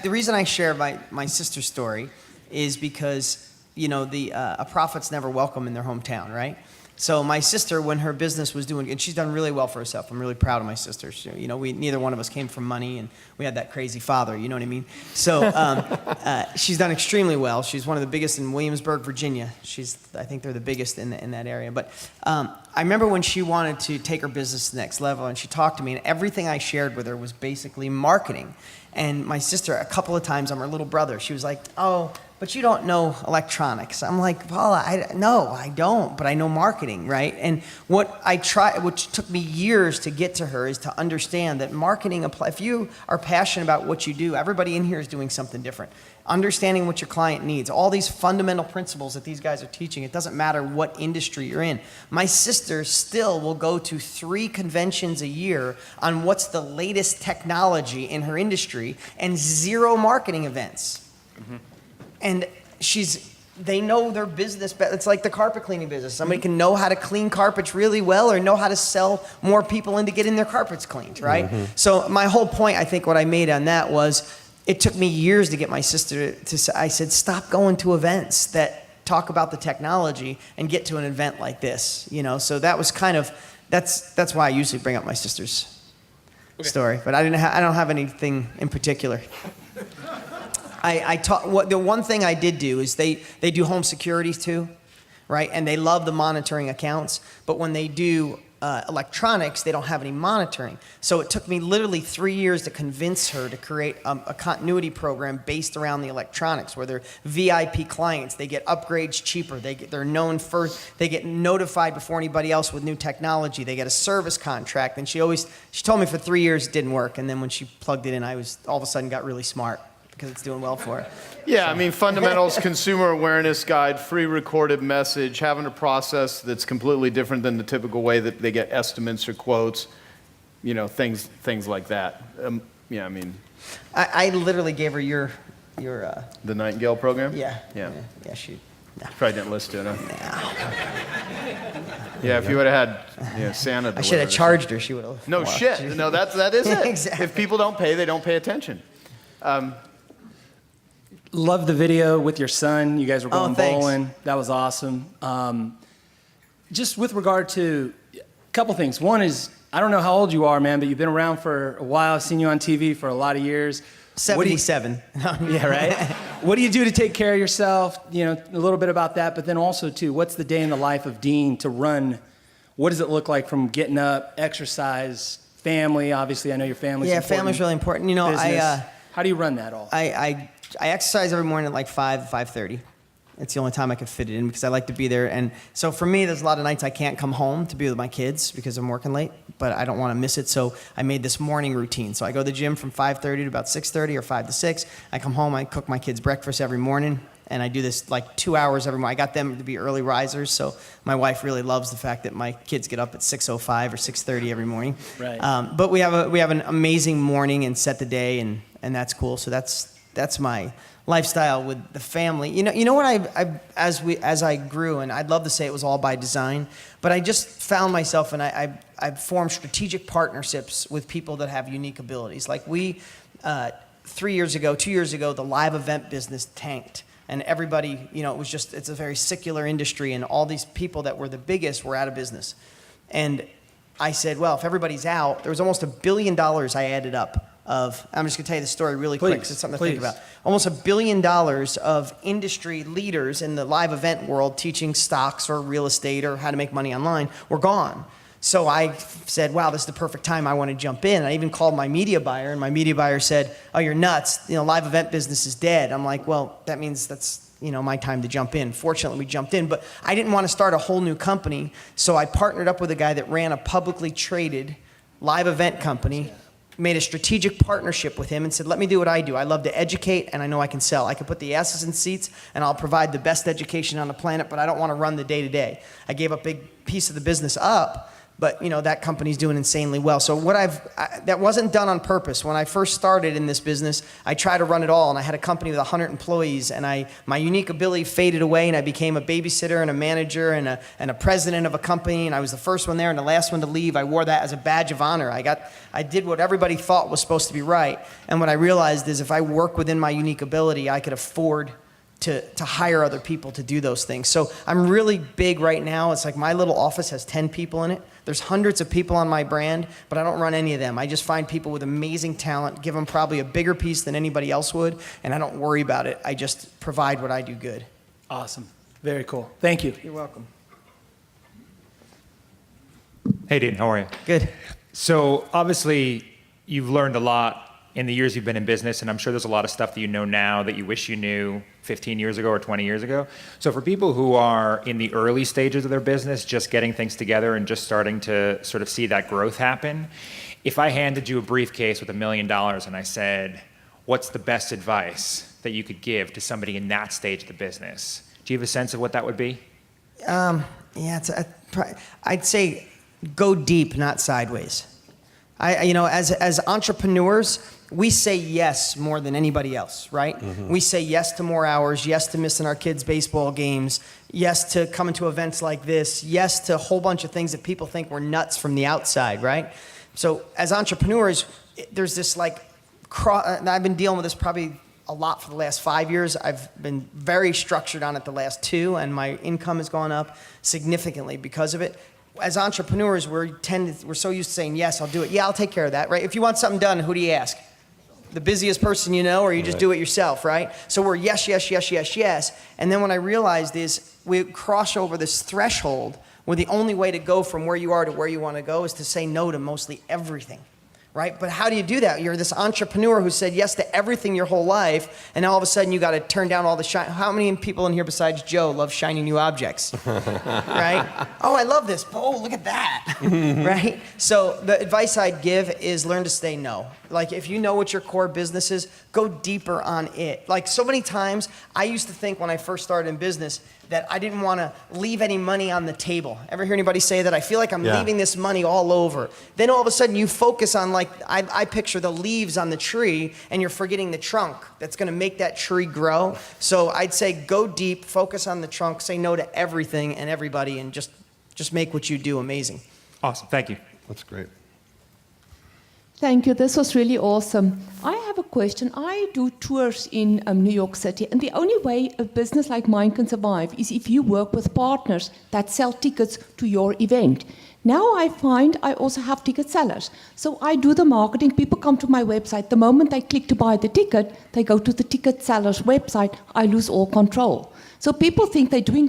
the reason I share my sister's story is because a prophet's never welcome in their hometown, right? So my sister, when her business was doing, and she's done really well for herself. I'm really proud of my sister. We neither one of us came from money, and we had that crazy father. You know what I mean? So she's done extremely well. She's one of the biggest in Williamsburg, Virginia. I think they're the biggest in that area. But I remember when she wanted to take her business to the next level, and she talked to me, and everything I shared with her was basically marketing. And my sister, a couple of times, I'm her little brother. She was like, "Oh, but you don't know electronics." I'm like, "Paula, no, I don't, but I know marketing, right?" And which took me years to get to her, is to understand that marketing if you are passionate about what you do, everybody in here is doing something different. Understanding what your client needs, all these fundamental principles that these guys are teaching, it doesn't matter what industry you're in. My sister still will go to 3 conventions a year on what's the latest technology in her industry and 0 marketing events. Mm-hmm. And they know their business. It's like the carpet cleaning business. Somebody can know how to clean carpets really well or know how to sell more people into getting their carpets cleaned, right? Mm-hmm. So my whole point, I think what I made on that was, it took me years to get my sister to say, I said, stop going to events that talk about the technology, and get to an event like this. So that was kind of that's why I usually bring up my sister's story, but I don't have anything in particular. The one thing I did do is they do home security too, right? And they love the monitoring accounts, but when they do electronics, they don't have any monitoring. So it took me literally 3 years to convince her to create a continuity program based around the electronics, where they're VIP clients. They get upgrades cheaper. They're known first. They get notified before anybody else with new technology. They get a service contract. And she told me for 3 years it didn't work. And then when she plugged it in, I all of a sudden got really smart because it's doing well for her. Yeah, I mean, fundamentals, consumer awareness guide, free recorded message, having a process that's completely different than the typical way that they get estimates or quotes, things like that. Yeah, I mean. I literally gave her your The Nightingale program? Yeah. Yeah. Yeah, she. No. Probably didn't listen to it, huh? Yeah, if you would have had Santa. I should have charged her. She would have. No shit. No, that is it. Exactly. If people don't pay, they don't pay attention. Love the video with your son. You guys were going thanks. bowling. That was awesome. Just with regard to a couple things. One is, I don't know how old you are, man, but you've been around for a while. I've seen you on TV for a lot of years. 77. Yeah, right? What do you do to take care of yourself? A little bit about that, but then also, too, what's the day in the life of Dean to run? What does it look like from getting up, exercise, family? Obviously, I know your family's important. Yeah, family's really important. Business. How do you run that all? I exercise every morning at like 5:30. It's the only time I can fit it in because I like to be there. And so for me, there's a lot of nights I can't come home to be with my kids because I'm working late, but I don't want to miss it. So I made this morning routine. So I go to the gym from 5:30 to about 6:30 or 5 to 6. I come home, I cook my kids breakfast every morning, and I do this like 2 hours every morning. I got them to be early risers, so my wife really loves the fact that my kids get up at 6:05 or 6:30 every morning. Right. But we have an amazing morning and set the day, and that's cool. So that's my lifestyle with the family. You know what as I grew, and I'd love to say it was all by design, but I just found myself, and I've formed strategic partnerships with people that have unique abilities. Like 2 years ago, the live event business tanked. And everybody, it's a very secular industry, and all these people that were the biggest were out of business. And I said, well, if everybody's out, there was almost $1 billion I added up. I'm just going to tell you the story really quick because it's something to think about. Almost $1 billion of industry leaders in the live event world teaching stocks or real estate or how to make money online were gone. So I said, wow, this is the perfect time. I want to jump in. I even called my media buyer, and my media buyer said, oh, you're nuts. Live event business is dead. I'm like, well, that means that's my time to jump in. Fortunately, we jumped in, but I didn't want to start a whole new company. So I partnered up with a guy that ran a publicly traded live event company, made a strategic partnership with him and said, let me do what I do. I love to educate, and I know I can sell. I can put the asses in seats, and I'll provide the best education on the planet, but I don't want to run the day-to-day. I gave a big piece of the business up, but that company's doing insanely well. So that wasn't done on purpose. When I first started in this business, I tried to run it all, and I had a company with 100 employees, and my unique ability faded away, and I became a babysitter and a manager and a president of a company, and I was the first one there and the last one to leave. I wore that as a badge of honor. I did what everybody thought was supposed to be right, and what I realized is if I work within my unique ability, I could afford to hire other people to do those things. So I'm really big right now. It's like my little office has 10 people in it. There's hundreds of people on my brand, but I don't run any of them. I just find people with amazing talent, give them probably a bigger piece than anybody else would, and I don't worry about it. I just provide what I do good. Awesome. Very cool. Thank you. You're welcome. Hey, Dean, how are you? Good. So obviously, you've learned a lot in the years you've been in business, and I'm sure there's a lot of stuff that you know now that you wish you knew 15 years ago or 20 years ago. So for people who are in the early stages of their business, just getting things together and just starting to sort of see that growth happen, if I handed you a briefcase with $1 million and I said, what's the best advice that you could give to somebody in that stage of the business? Do you have a sense of what that would be? Yeah, I'd say go deep, not sideways. As entrepreneurs, we say yes more than anybody else, right? Mm-hmm. We say yes to more hours, yes to missing our kids' baseball games, yes to coming to events like this, yes to a whole bunch of things that people think we're nuts from the outside, right? So as entrepreneurs, there's this I've been dealing with this probably a lot for the last 5 years. I've been very structured on it the last 2, and my income has gone up significantly because of it. As entrepreneurs, we're so used to saying, yes, I'll do it. Yeah, I'll take care of that, right? If you want something done, who do you ask? The busiest person you know, or you just do it yourself, right? So we're yes, yes, yes, yes, yes. And then what I realized is we cross over this threshold where the only way to go from where you are to where you want to go is to say no to mostly everything. Right? But how do you do that? You're this entrepreneur who said yes to everything your whole life, and now all of a sudden you got to turn down all the shine. How many people in here besides Joe love shiny new objects? Right? Oh, I love this. Oh, look at that. Right? So the advice I'd give is learn to say no. Like if you know what your core business is, go deeper on it. Like so many times, I used to think when I first started in business that I didn't want to leave any money on the table. Ever hear anybody say that? I feel like I'm leaving this money all over. Then all of a sudden you focus on like, I picture the leaves on the tree and you're forgetting the trunk that's going to make that tree grow. So I'd say go deep, focus on the trunk, say no to everything and everybody, and just make what you do amazing. Awesome. Thank you. That's great. Thank you. This was really awesome. I have a question. I do tours in New York City, and the only way a business like mine can survive is if you work with partners that sell tickets to your event. Now I find I also have ticket sellers. So I do the marketing. People come to my website. The moment they click to buy the ticket, they go to the ticket seller's website. I lose all control. So people think they're doing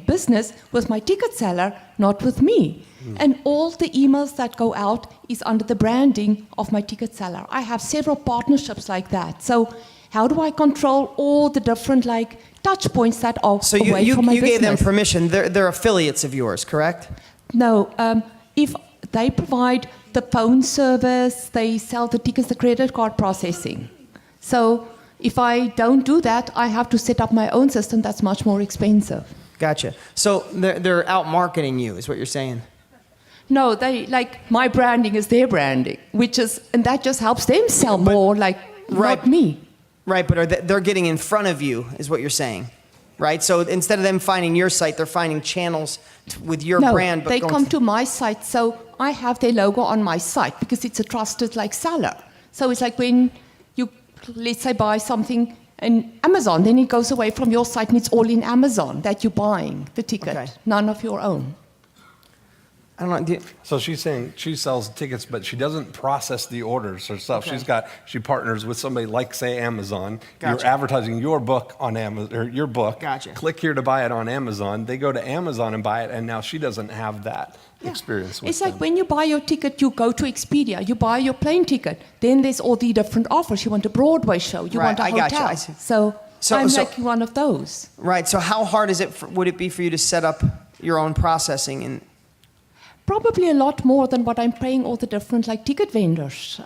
business with my ticket seller, not with me. And all the emails that go out is under the branding of my ticket seller. I have several partnerships like that. So how do I control all the different touch points that are So away you from my business? gave them permission. They're affiliates of yours, correct? No, if they provide the phone service, they sell the tickets, the credit card processing. So if I don't do that, I have to set up my own system that's much more expensive. Gotcha. So they're out marketing you, is what you're saying? No, my branding is their branding, and that just helps them sell more, not me. Right, but they're getting in front of you, is what you're saying, right? So instead of them finding your site, they're finding channels with your brand. No, they come to my site, so I have their logo on my site because it's a trusted seller. So it's like when you, let's say, buy something in Amazon, then it goes away from your site and it's all in Amazon that you're buying the ticket, none of your own. I don't know. So she's saying she sells tickets, but she doesn't process the orders herself. Okay. She partners with somebody like, say, Amazon. Gotcha. You're advertising your book on Amazon, or your book. Gotcha. Click here to buy it on Amazon. They go to Amazon and buy it, and now she doesn't have that experience with It's them. like when you buy your ticket, you go to Expedia, you buy your plane ticket. Then there's all the different offers. You want a Broadway show, you want a I hotel. gotcha. I see. So I'm like one of those. Right, so how hard would it be for you to set up your own processing? And Probably a lot more than what I'm paying all the different ticket vendors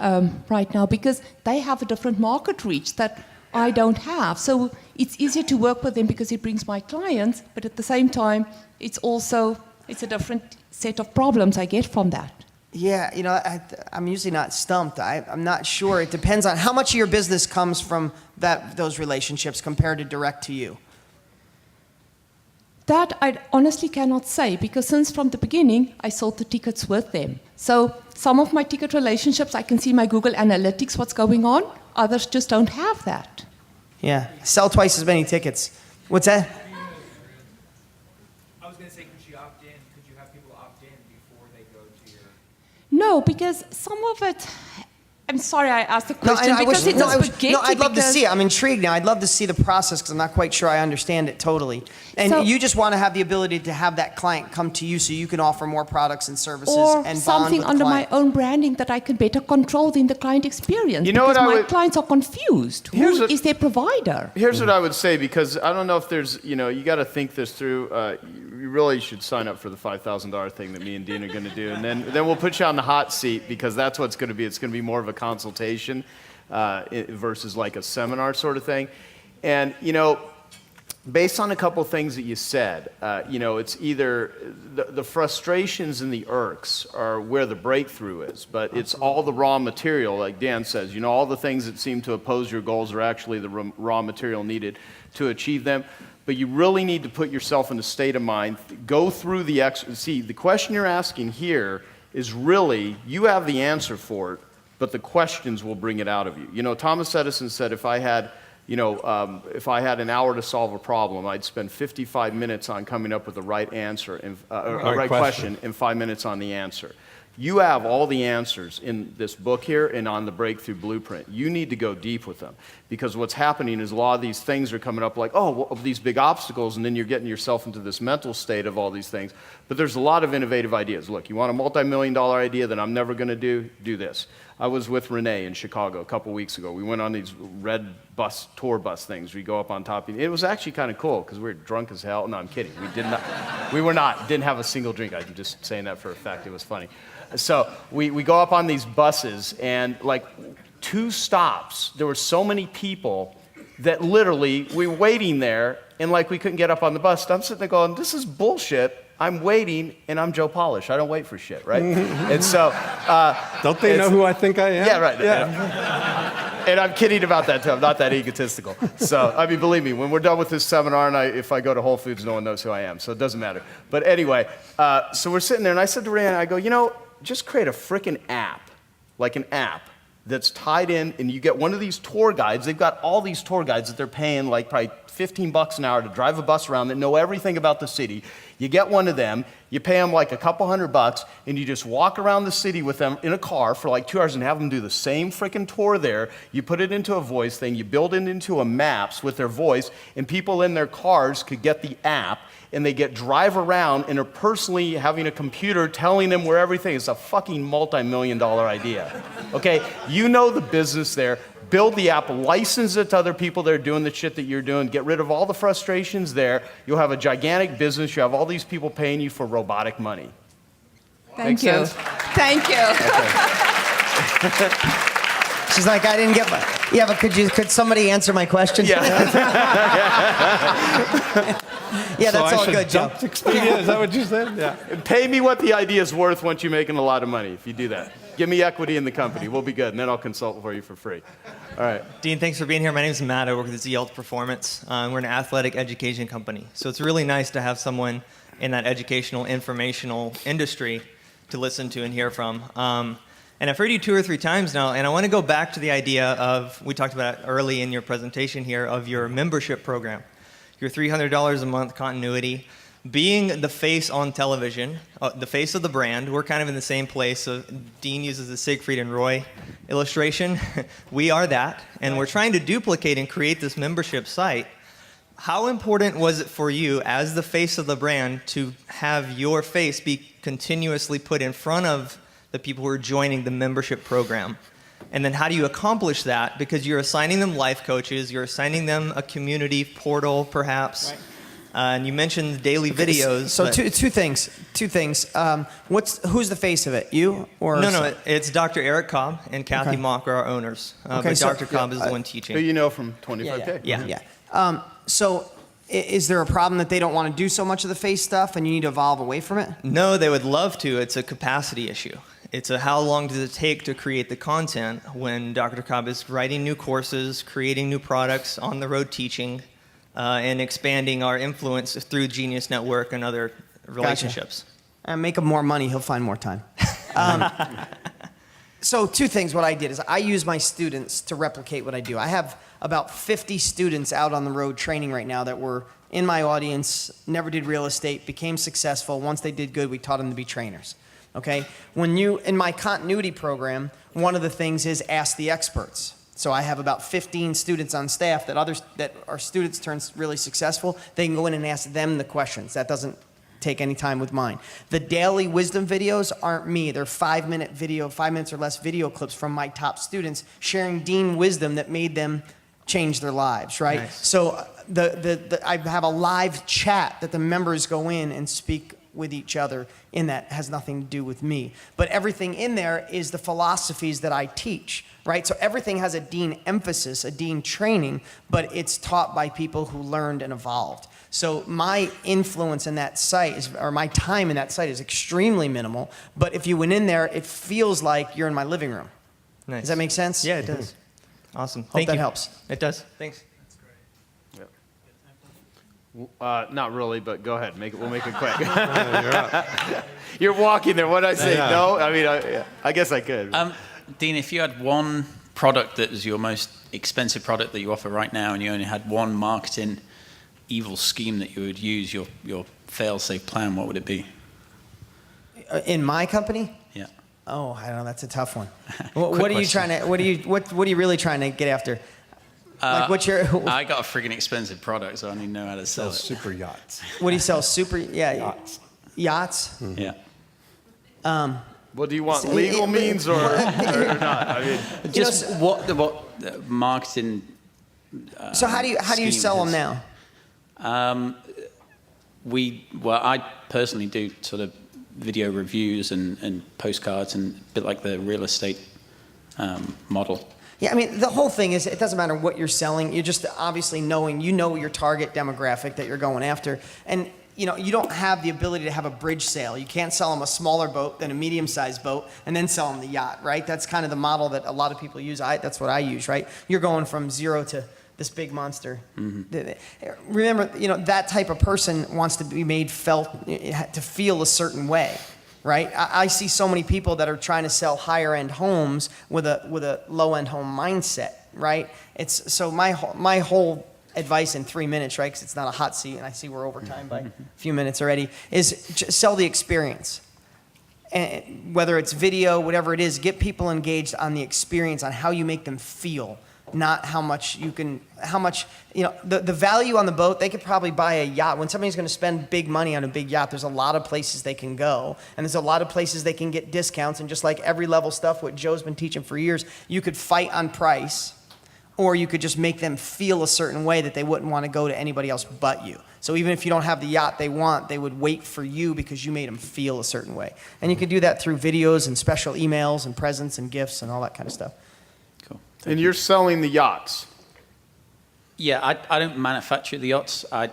right now, because they have a different market reach that I don't have. So it's easier to work with them because it brings my clients, but at the same time, it's a different set of problems I get from that. yeah, I'm usually not stumped. I'm not sure. It depends on how much of your business comes from those relationships compared to direct to you. That I honestly cannot say, because since from the beginning, I sold the tickets with them. So some of my ticket relationships, I can see my Google Analytics, what's going on. Others just don't have that. Yeah, sell twice as many tickets. What's that? I was going to say, could you opt in? Could you have people opt in before they go to your... No, because some of it, I'm sorry I asked the question, because it's a spaghetti. I'd love to see it. I'm intrigued now. I'd love to see the process because I'm not quite sure I understand it totally. And you just want to have the ability to have that client come to you so you can offer more products and services or and something bond with under the my client. own branding that I can better control than the client experience. You know because what my clients are confused. Who is their provider? Here's what I would say, because I don't know if there's, you got to think this through. You really should sign up for the $5,000 thing that me and Dean are going to do. And then we'll put you on the hot seat, because that's what it's going to be. It's going to be more of a consultation versus like a seminar sort of thing. And, based on a couple things that you said, it's either the frustrations and the irks are where the breakthrough is, but it's all the raw material, like Dan says. all the things that seem to oppose your goals are actually the raw material needed to achieve them. But you really need to put yourself in a state of mind, go through the question you're asking here is really, you have the answer for it, but the questions will bring it out of you. Thomas Edison said, if I had if I had an hour to solve a problem, I'd spend 55 minutes on coming up with the right answer, and, right question, and 5 minutes on the answer. You have all the answers in this book here and on the Breakthrough Blueprint. You need to go deep with them, because what's happening is a lot of these things are coming up like, these big obstacles, and then you're getting yourself into this mental state of all these things. But there's a lot of innovative ideas. Look, you want a multi-million-dollar idea that I'm never going to do this. I was with Renee in Chicago a couple weeks ago. We went on these red tour bus things. We go up on top. It was actually kind of cool because we were drunk as hell. No, I'm kidding. We were not. Didn't have a single drink. I'm just saying that for a fact. It was funny. So we go up on these buses, and like 2 stops, there were so many people that literally we were waiting there, and like we couldn't get up on the bus. I'm sitting there going, this is bullshit. I'm waiting, and I'm Joe Polish. I don't wait for shit, right? And so... don't they know who I think I am? Yeah, right. Yeah. And I'm kidding about that, too. I'm not that egotistical. So, I mean, believe me, when we're done with this seminar, and if I go to Whole Foods, no one knows who I am, so it doesn't matter. But anyway, so we're sitting there, and I said to Rand, I go, just create a freaking app, like an app, that's tied in, and you get one of these tour guides. They've got all these tour guides that they're paying like probably $15 an hour to drive a bus around that know everything about the city. You get one of them, you pay them like a couple $100, and you just walk around the city with them in a car for like 2 hours and have them do the same freaking tour there. You put it into a voice thing, you build it into a maps with their voice, and people in their cars could get the app, and they drive around and are personally having a computer telling them where everything is. It's a fucking multi-million-dollar idea. Okay? You know the business there. Build the app, license it to other people that are doing the shit that you're doing, get rid of all the frustrations there. You'll have a gigantic business. You have all these people paying you for robotic money. Thank you. Sense? Thank you. Okay. She's like, I didn't get my... Yeah, but could somebody answer my question? Yeah. Yeah, that's all good, Joe. Expedia, is that what you said? Yeah. Pay me what the idea is worth once you're making a lot of money, if you do that. Give me equity in the company. We'll be good, and then I'll consult for you for free. All right. Dean, thanks for being here. My name is Matt. I work with Yield Performance. We're an athletic education company. So it's really nice to have someone in that educational, informational industry to listen to and hear from. And I've heard you 2 or 3 times now, and I want to go back to the idea of, we talked about it early in your presentation here, of your membership program, your $300 a month continuity. Being the face on television, the face of the brand, we're kind of in the same place. So Dean uses the Siegfried and Roy illustration. We are that, and we're trying to duplicate and create this membership site. How important was it for you as the face of the brand to have your face be continuously put in front of the people who are joining the membership program? And then how do you accomplish that? Because you're assigning them life coaches, you're assigning them a community portal, perhaps. Right. And you mentioned daily videos. So two things. Who's the face of it? You or No, it's Dr. Eric Cobb and Kathy Mock are our owners. But Dr. Cobb is the one teaching. Who you know from 25K. Yeah. So is there a problem that they don't want to do so much of the face stuff and you need to evolve away from it? No, they would love to. It's a capacity issue. It's a how long does it take to create the content when Dr. Cobb is writing new courses, creating new products, on the road teaching, and expanding our influence through Genius Network and other relationships. Gotcha. And make him more money, he'll find more time. So 2 things. What I did is I use my students to replicate what I do. I have about 50 students out on the road training right now that were in my audience, never did real estate, became successful. Once they did good, we taught them to be trainers. Okay? In my continuity program, one of the things is ask the experts. So I have about 15 students on staff that our students turn really successful. They can go in and ask them the questions. That doesn't take any time with mine. The daily wisdom videos aren't me. They're 5-minute video, 5 minutes or less video clips from my top students sharing Dean wisdom that made them change their lives, right? Nice. So I have a live chat that the members go in and speak with each other in that has nothing to do with me. But everything in there is the philosophies that I teach, right? So everything has a Dean emphasis, a Dean training, but it's taught by people who learned and evolved. So my influence in that site or my time in that site is extremely minimal, but if you went in there, it feels like you're in my living room. Nice. Does that make sense? Yeah, it does. Awesome. Hope Thank that you. helps. It does. Thanks. Not really, but go ahead. We'll make it quick. You're walking there. What did I say? No? I mean, I guess I could. Dean, if you had one product that is your most expensive product that you offer right now, and you only had one marketing evil scheme that you would use, your fail-safe plan, what would it be? In my company? Yeah. Oh, I don't know. That's a tough one. What are you trying to? What are you really trying to get after? Like, what's your? I got a friggin' expensive product, so I need to know how to sell it. Super yachts. What do you sell? Super? Yeah. Yachts. Yachts. Yeah. Well, do you want legal means or not? I mean, Just what marketing. So how do you scheme sell them is. now? I personally do sort of video reviews and postcards, and a bit like the real estate model. Yeah, I mean, the whole thing is it doesn't matter what you're selling. You're just obviously knowing your target demographic that you're going after. And, you don't have the ability to have a bridge sale. You can't sell them a smaller boat than a medium-sized boat and then sell them the yacht, right? That's kind of the model that a lot of people use. That's what I use, right? You're going from zero to this big monster. Mm-hmm. Remember, that type of person wants to be made to feel a certain way. Right, I see so many people that are trying to sell higher end homes with a low end home mindset. Right, it's so my whole advice in 3 minutes, right? Because it's not a hot seat, and I see we're over time by a few minutes already. Is just sell the experience, and whether it's video, whatever it is, get people engaged on the experience, on how you make them feel. Not how much the value on the boat. They could probably buy a yacht. When somebody's going to spend big money on a big yacht, there's a lot of places they can go, and there's a lot of places they can get discounts. And just like every level stuff, what Joe's been teaching for years, you could fight on price, or you could just make them feel a certain way that they wouldn't want to go to anybody else but you. So even if you don't have the yacht they want, they would wait for you because you made them feel a certain way. And you can do that through videos and special emails and presents and gifts and all that kind of stuff. And you're selling the yachts. Yeah, I don't manufacture the yachts. I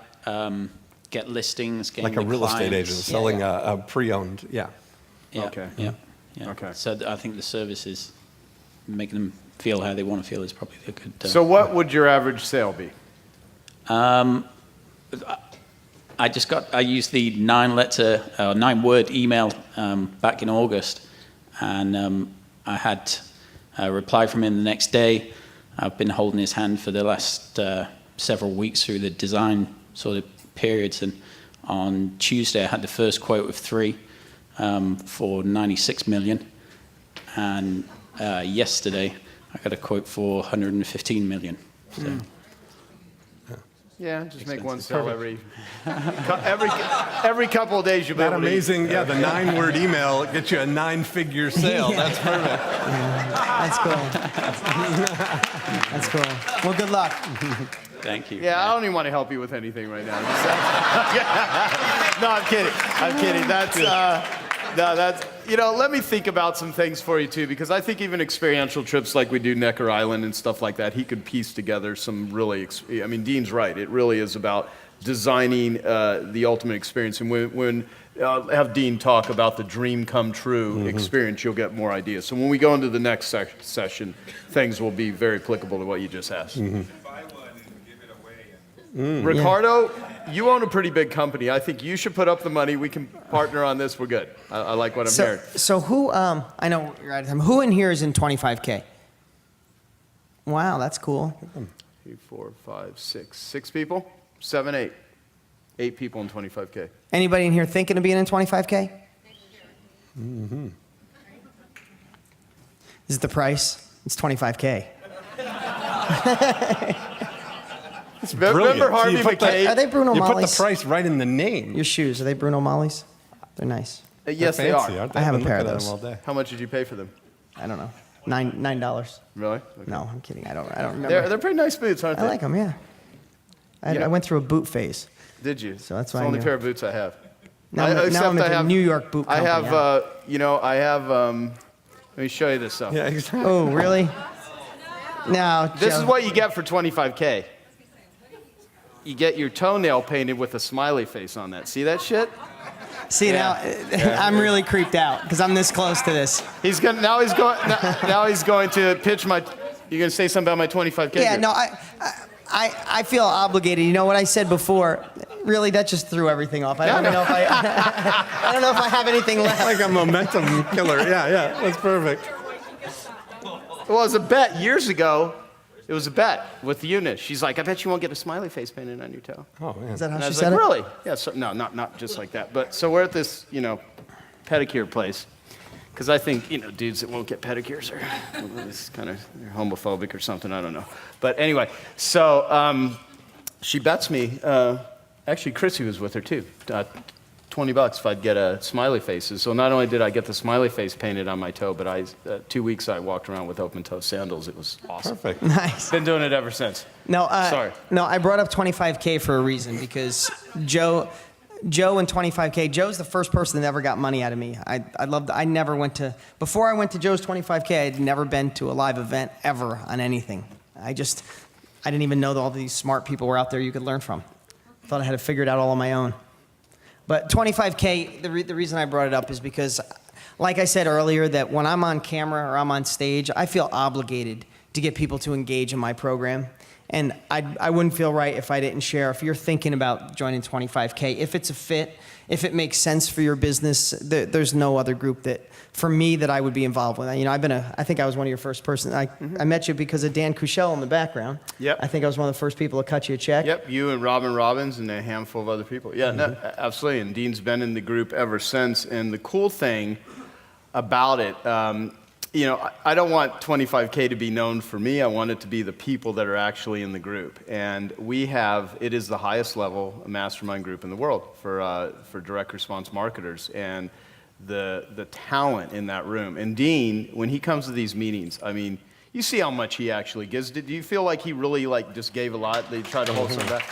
get listings, Like a real estate agent selling a pre-owned, yeah. Okay. Yeah. Okay. So I think the service is making them feel how they want to feel is probably a good. So what would your average sale be? I used the 9-word email back in August, and I had a reply from him the next day. I've been holding his hand for the last several weeks through the design sort of periods, and on Tuesday I had the first quote of 3 for 96 million, and yesterday I got a quote for 115 million. So. Yeah, just make one sale every couple of days. You'll be That able to amazing, the 9-word email gets you a 9-figure sale. That's perfect. That's cool. That's cool. Well, good luck. Thank you. Yeah, I don't even want to help you with anything right now. No, I'm kidding. That's let me think about some things for you too, because I think even experiential trips like we do Necker Island and stuff like that, he could piece together some really, Dean's right. It really is about designing the ultimate experience. And when have Dean talk about the dream come true experience, you'll get more ideas. So when we go into the next session, things will be very applicable to what you just asked. Ricardo, you own a pretty big company. I think you should put up the money. We can partner on this. We're good. I like what I'm hearing. So who, I know you're out of time. Who in here is in 25K? Wow, that's cool. 3, 4, 5, 6. 6 people? 7, 8. 8 people in 25K. Anybody in here thinking of being in 25K? Mm-hmm. Is it the price? It's 25K. It's Remember Harvey McCabe? Are they Bruno You put Molly's? the price right in the name. Your shoes, are they Bruno Molly's? They're nice. Yes, They're they fancy, are. aren't they? I have I've a been pair of looking at those. them all day. How much did you pay for them? I don't know. $9. Really? Okay. No, I'm kidding. I don't remember. They're pretty nice boots, aren't they? I like them, yeah. Yeah. I went through a boot phase. Did you? So that's it's why the I only knew. pair of boots I have. Now I'm into New York boot company. let me show you this stuff. Yeah, exactly. Oh, really? No, This Joe. is what you get for 25K. You get your toenail painted with a smiley face on that. See that shit? See, now I'm really creeped out because I'm this close to this. Now he's going to pitch my. You're going to say something about my 25K? Yeah, group. no, I feel obligated. You know what I said before? Really, that just threw everything off. I don't know if I don't know if I have anything left. Like a momentum killer. Yeah, that's perfect. Well, as a bet years ago, It was a bet with Eunice. She's like, I bet you won't get a smiley face painted on your toe. Oh, man. Is that how And I she was said like, it? really? Yeah, so, no, not just like that. But so we're at this, pedicure place. Because I think, dudes that won't get pedicures are this kind of homophobic or something. I don't know. But anyway, so she bets me. Actually, Chrissy was with her too. $20 if I'd get a smiley faces. So not only did I get the smiley face painted on my toe, but 2 weeks I walked around with open toe sandals. It was awesome. Perfect. Nice. Been doing it ever since. No, Sorry. No, I brought up 25K for a reason because Joe and 25K, Joe's the first person that ever got money out of me. I never went to, before I went to Joe's 25K, I'd never been to a live event ever on anything. I didn't even know that all these smart people were out there you could learn from. Thought I had to figure it out all on my own. But 25K, the reason I brought it up is because, like I said earlier, that when I'm on camera or I'm on stage, I feel obligated to get people to engage in my program. And I wouldn't feel right if I didn't share. If you're thinking about joining 25K, if it's a fit, if it makes sense for your business, there's no other group that, for me, that I would be involved with. I think I was one of your first person. I met you because of Dan Cushell in the background. Yep. I think I was one of the first people to cut you a check. Yep, you and Robin Robbins and a handful of other people. Yeah, no, absolutely. And Dean's been in the group ever since. And the cool thing about it, I don't want 25K to be known for me. I want it to be the people that are actually in the group. And it is the highest level mastermind group in the world for direct response marketers. And the talent in that room. And Dean, when he comes to these meetings, you see how much he actually gives. Do you feel like he really just gave a lot? They tried to hold some back?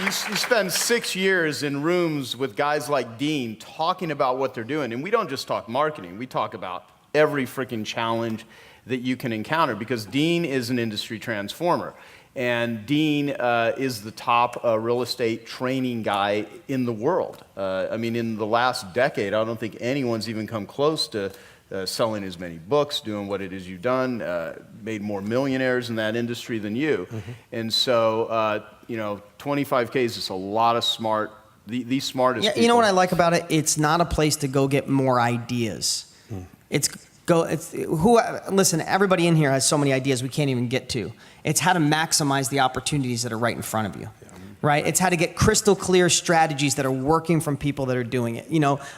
You spend 6 years in rooms with guys like Dean talking about what they're doing. And we don't just talk marketing. We talk about every freaking challenge that you can encounter because Dean is an industry transformer. And Dean is the top real estate training guy in the world. In the last decade, I don't think anyone's even come close to selling as many books, doing what it is you've done, made more millionaires in that industry than you. And so, 25K is just a lot of the smartest people. You know what I like about it? It's not a place to go get more ideas. Listen, everybody in here has so many ideas we can't even get to. It's how to maximize the opportunities that are right in front of you. Right? It's how to get crystal clear strategies that are working from people that are doing it.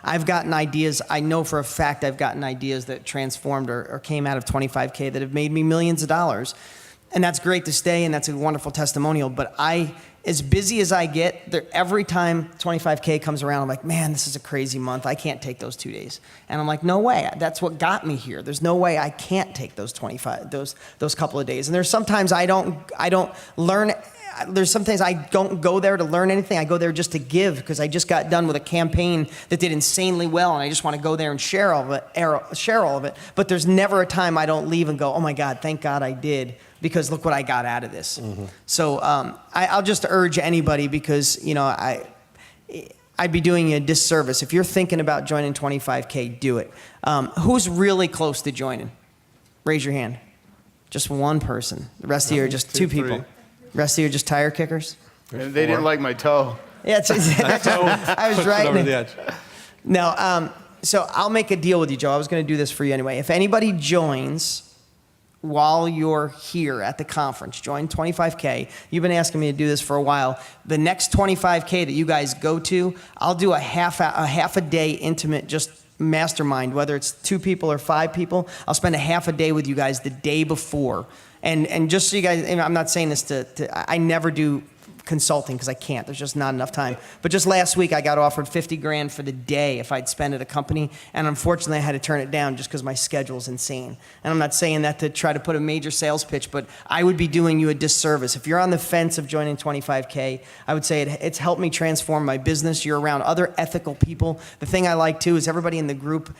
I've gotten ideas, I know for a fact I've gotten ideas that transformed or came out of 25K that have made me millions of dollars. And that's great to stay, and that's a wonderful testimonial. But as busy as I get, every time 25K comes around, I'm like, man, this is a crazy month. I can't take those 2 days. And I'm like, no way. That's what got me here. There's no way I can't take those those couple of days. And there's sometimes I don't learn. There's sometimes I don't go there to learn anything. I go there just to give because I just got done with a campaign that did insanely well, and I just want to go there and share all of it. But there's never a time I don't leave and go, oh my God, thank God I did, because look what I got out of this. So I'll just urge anybody, because I'd be doing you a disservice if you're thinking about joining 25K. Do it. Who's really close to joining? Raise your hand. Just one person. The rest of you are just two people. 3. Rest of you are just tire kickers? And they didn't like my toe. Yeah, I was right. Over the edge. No, so I'll make a deal with you, Joe. I was going to do this for you anyway. If anybody joins while you're here at the conference, join 25K. You've been asking me to do this for a while. The next 25K that you guys go to, I'll do a half a day intimate just mastermind, whether it's 2 people or 5 people. I'll spend a half a day with you guys the day before. And just so you guys, I'm not saying this I never do consulting because I can't. There's just not enough time. But just last week, I got offered $50,000 for the day if I'd spend at a company, and unfortunately, I had to turn it down just because my schedule's insane. And I'm not saying that to try to put a major sales pitch, but I would be doing you a disservice. If you're on the fence of joining 25K, I would say it's helped me transform my business. You're around other ethical people. The thing I like, too, is everybody in the group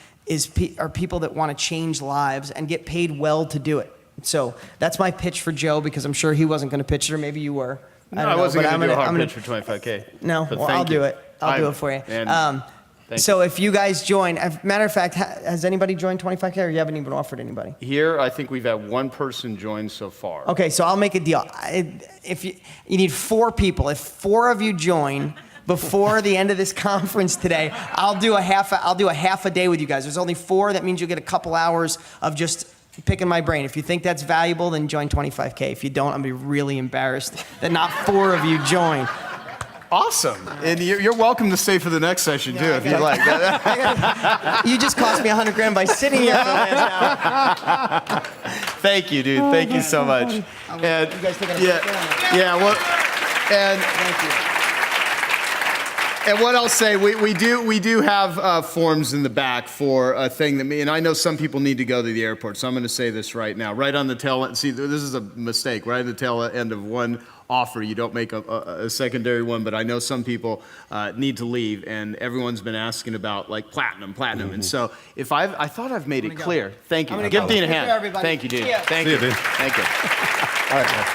are people that want to change lives and get paid well to do it. So that's my pitch for Joe, because I'm sure he wasn't going to pitch it, or maybe you were. No, I wasn't going to do a hard pitch for 25K. No, well, I'll do it. I'll do it for you. So if you guys join, matter of fact, has anybody joined 25K, or you haven't even offered anybody? Here, I think we've had 1 person join so far. Okay, so I'll make a deal. If you need 4 people, if 4 of you join before the end of this conference today, I'll do a half a day with you guys. There's only 4. That means you'll get a couple hours of just I'm picking my brain. If you think that's valuable, then join 25K. If you don't, I'm going to be really embarrassed that not 4 of you join. Awesome. And you're welcome to stay for the next session, too, if you'd like. You just cost me $100,000 by sitting here for the last hour. Thank you, dude. Thank you so much. And, You guys taking a break? yeah, well, and Thank you. And what I'll say, we do have forms in the back for a thing that and I know some people need to go to the airport, so I'm going to say this right now. Right on the tail end, see, this is a mistake. Right at the tail end of one offer, you don't make a secondary one, but I know some people need to leave, and everyone's been asking about like platinum. And so I thought I've made it clear. Thank you. Give Dean a hand. Everybody. Thank you, dude. Yeah. Thank See you. you, dude. Thank you. All right, man.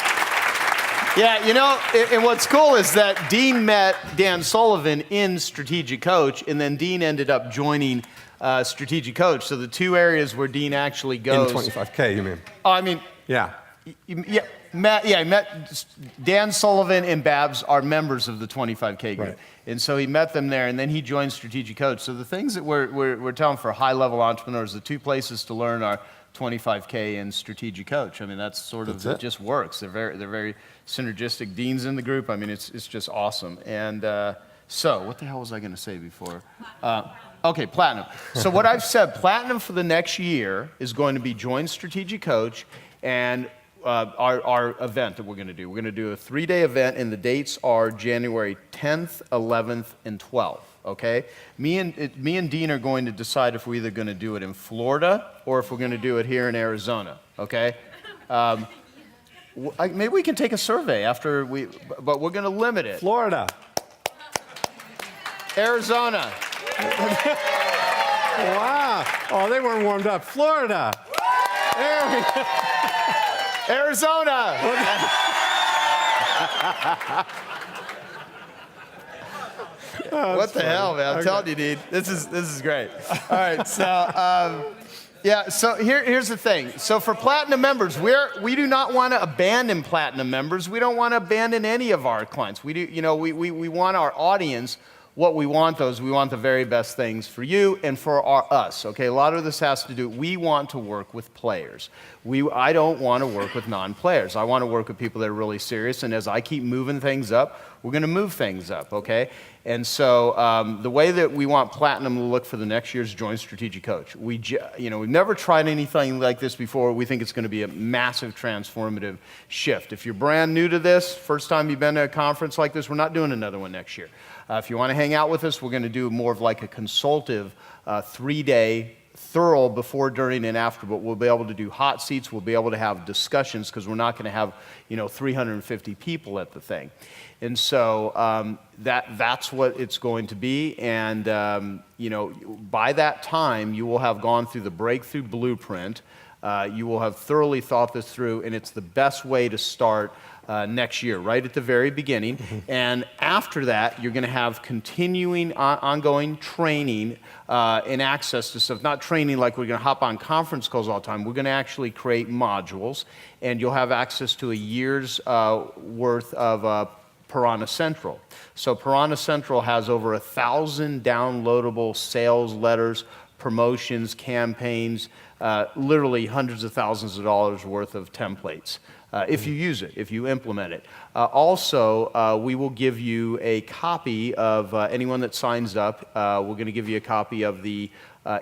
Yeah, you know, and what's cool is that Dean met Dan Sullivan in Strategic Coach, and then Dean ended up joining Strategic Coach. So the 2 areas where Dean actually goes. In 25K, you mean? Oh, I mean, Yeah. yeah, he met Dan Sullivan and Babs are members of the 25K group. Right. And so he met them there, and then he joined Strategic Coach. So the things that we're telling for high-level entrepreneurs, the 2 places to learn are 25K and Strategic Coach. I mean, that's sort of, it just works. They're very synergistic. Dean's in the group. I mean, it's just awesome. And so what the hell was I going to say before? Okay, platinum. So what I've said, platinum for the next year is going to be join Strategic Coach and our event that we're going to do. We're going to do a 3-day event, and the dates are January 10th, 11th, and 12th. Okay, me and Dean are going to decide if we're either going to do it in Florida or if we're going to do it here in Arizona. Okay, maybe we can take a survey after but we're going to limit it. Florida. Arizona. Wow. Oh, they weren't warmed up. Florida. Arizona. What the hell, man? I'm telling you, dude. This is great. All right, so yeah. So here's the thing. So for platinum members, we do not want to abandon platinum members. We don't want to abandon any of our clients. We do. You know, we want our audience. What we want we want the very best things for you and for us. Okay, a lot of this has to do. We want to work with players. I don't want to work with non-players. I want to work with people that are really serious. And as I keep moving things up, we're going to move things up. Okay, and so the way that we want platinum to look for the next year's joint strategic coach. We've never tried anything like this before. We think it's going to be a massive transformative shift. If you're brand new to this, first time you've been to a conference like this, we're not doing another one next year. If you want to hang out with us, we're going to do more of like a consultative 3-day thorough before, during, and after, but we'll be able to do hot seats. We'll be able to have discussions because we're not going to have 350 people at the thing. And so that's what it's going to be. And by that time, you will have gone through the breakthrough blueprint. You will have thoroughly thought this through, and it's the best way to start next year, right at the very beginning. And after that, you're going to have continuing, ongoing training and access to stuff. Not training like we're going to hop on conference calls all the time. We're going to actually create modules, and you'll have access to a year's worth of Piranha Central. So Piranha Central has over 1,000 downloadable sales letters, promotions, campaigns, literally hundreds of thousands of dollars worth of templates. If you use it, if you implement it. Also, we will give you a copy of anyone that signs up. We're going to give you a copy of the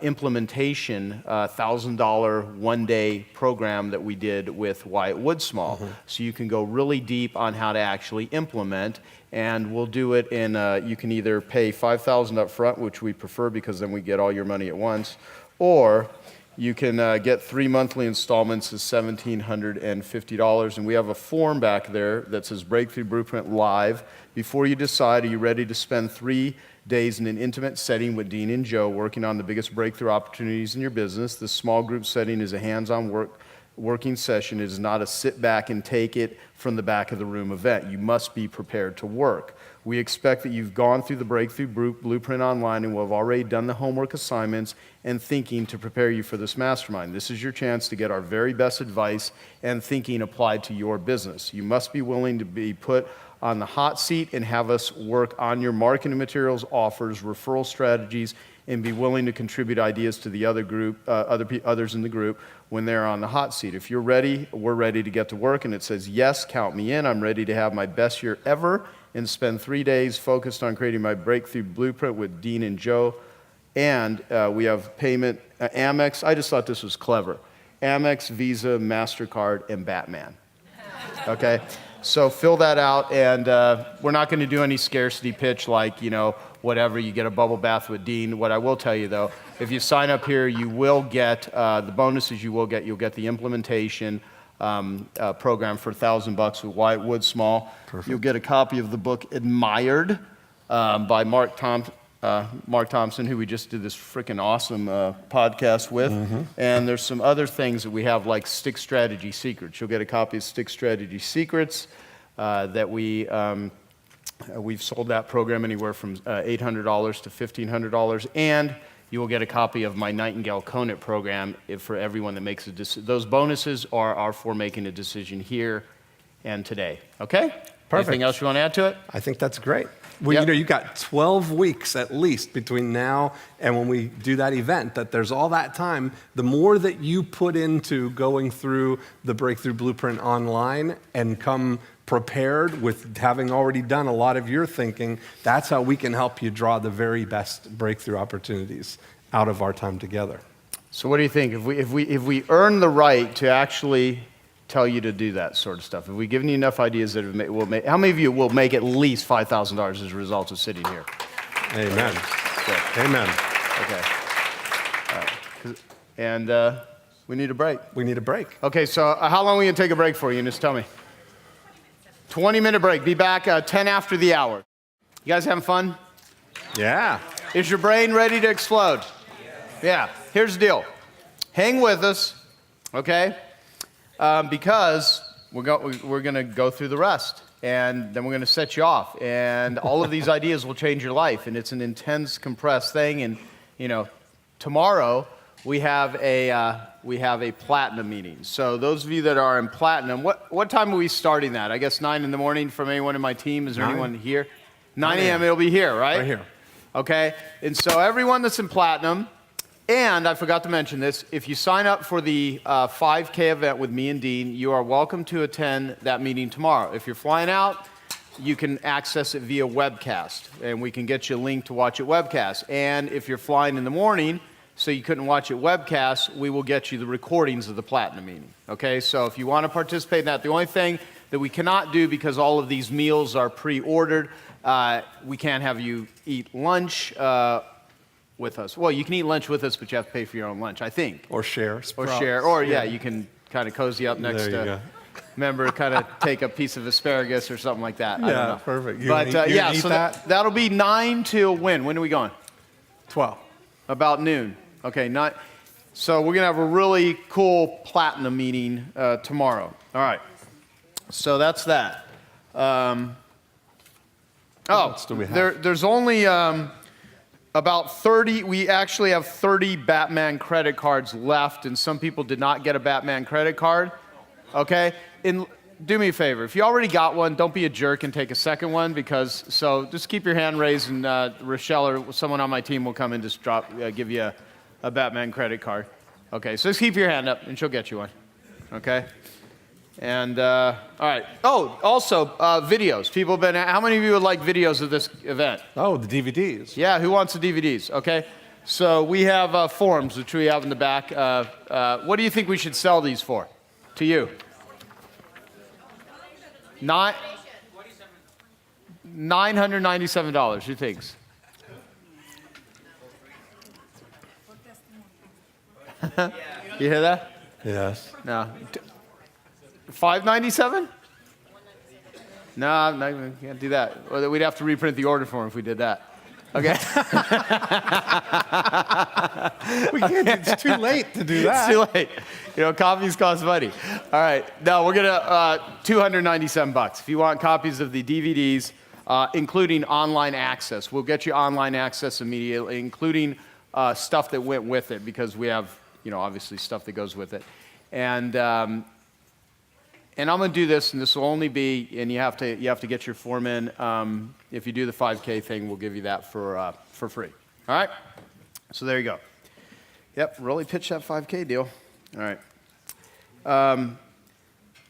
implementation $1,000 one-day program that we did with Wyatt Woodsmall. So you can go really deep on how to actually implement, and we'll do it in, you can either pay $5,000 up front, which we prefer because then we get all your money at once, or you can get 3 monthly installments of $1,750, and we have a form back there that says Breakthrough Blueprint Live. Before you decide, are you ready to spend 3 days in an intimate setting with Dean and Joe working on the biggest breakthrough opportunities in your business? This small group setting is a hands-on working session. It is not a sit back and take it from the back of the room event. You must be prepared to work. We expect that you've gone through the Breakthrough Blueprint online and will have already done the homework assignments and thinking to prepare you for this mastermind. This is your chance to get our very best advice and thinking applied to your business. You must be willing to be put on the hot seat and have us work on your marketing materials, offers, referral strategies, and be willing to contribute ideas to the other group, others in the group when they're on the hot seat. If you're ready, we're ready to get to work, and it says, yes, count me in. I'm ready to have my best year ever and spend 3 days focused on creating my breakthrough blueprint with Dean and Joe. And we have payment, Amex. I just thought this was clever. Amex, Visa, MasterCard, and Batman. Okay? So fill that out, and we're not going to do any scarcity pitch like, whatever, you get a bubble bath with Dean. What I will tell you, though, if you sign up here, you will get the bonuses you'll get the implementation program for $1,000 with Wyatt Wood Small. Perfect. You'll get a copy of the book Admired by Mark Thompson, who we just did this freaking awesome podcast with. And there's some other things that we have, like Stick Strategy Secrets. You'll get a copy of Stick Strategy Secrets that we've sold that program anywhere from $800 to $1,500. And you will get a copy of my Nightingale Conant program for everyone that makes a decision. Those bonuses are for making a decision here and today. Okay? Perfect. Anything else you want to add to it? I think that's great. Well, you got 12 weeks at least between now and when we do that event, that there's all that time. The more that you put into going through the Breakthrough Blueprint online and come prepared with having already done a lot of your thinking, that's how we can help you draw the very best breakthrough opportunities out of our time together. So what do you think? If we earn the right to actually tell you to do that sort of stuff, have we given you enough ideas that will make, how many of you will make at least $5,000 as a result of sitting here? Amen. Good. Amen. Okay. All right. And we need a break. We need a break. Okay, so how long are we going to take a break for, Eunice? Tell me. 20-minute break. Be back 10 after the hour. You guys having fun? Yeah. Is your brain ready to explode? Yeah. Here's the deal. Hang with us, okay? Because we're going to go through the rest, and then we're going to set you off, and all of these ideas will change your life, and it's an intense, compressed thing. And tomorrow we have a platinum meeting. So those of you that are in platinum, what time are we starting that? I guess 9 in the morning from anyone in my team. Is there anyone here? 9 a.m. It'll be here, right? Right here. Okay. And so everyone that's in platinum. And I forgot to mention this, if you sign up for the 5K event with me and Dean, you are welcome to attend that meeting tomorrow. If you're flying out, you can access it via webcast, and we can get you a link to watch it webcast. And if you're flying in the morning, so you couldn't watch it webcast, we will get you the recordings of the Platinum meeting. Okay, so if you want to participate in that, the only thing that we cannot do, because all of these meals are pre-ordered, we can't have you eat lunch with us. Well, you can eat lunch with us, but you have to pay for your own lunch, I think. Or share. Or you can kind of cozy up next to, remember, kind of take a piece of asparagus or something like that. I don't know. Perfect. So that'll be 9 till when? When are we going? 12. About noon. Okay, so we're going to have a really cool platinum meeting tomorrow. All right. So that's that. There's only about 30. We actually have 30 Batman credit cards left, and some people did not get a Batman credit card. Okay? Do me a favor. If you already got one, don't be a jerk and take a second one, so just keep your hand raised, and Rochelle or someone on my team will come and just give you a Batman credit card. Okay, so just keep your hand up, and she'll get you one. Okay? And, all right. Oh, also, videos. People have been, how many of you would like videos of this event? Oh, the DVDs. Yeah, who wants the DVDs? Okay. So we have forms, which we have in the back. What do you think we should sell these for? To you? $997, who thinks? You hear that? Yes. No. $597? No, we can't do that. We'd have to reprint the order form if we did that. Okay. We can't. It's too late to do that. It's too late. Copies cost money. All right. No, we're gonna $297. If you want copies of the DVDs, including online access, we'll get you online access immediately, including stuff that went with it, because we have, obviously stuff that goes with it. And I'm going to do this, and this will only be, and you have to get your form in. If you do the 5K thing, we'll give you that for free. All right? So there you go. Yep, really pitch that 5K deal. All right.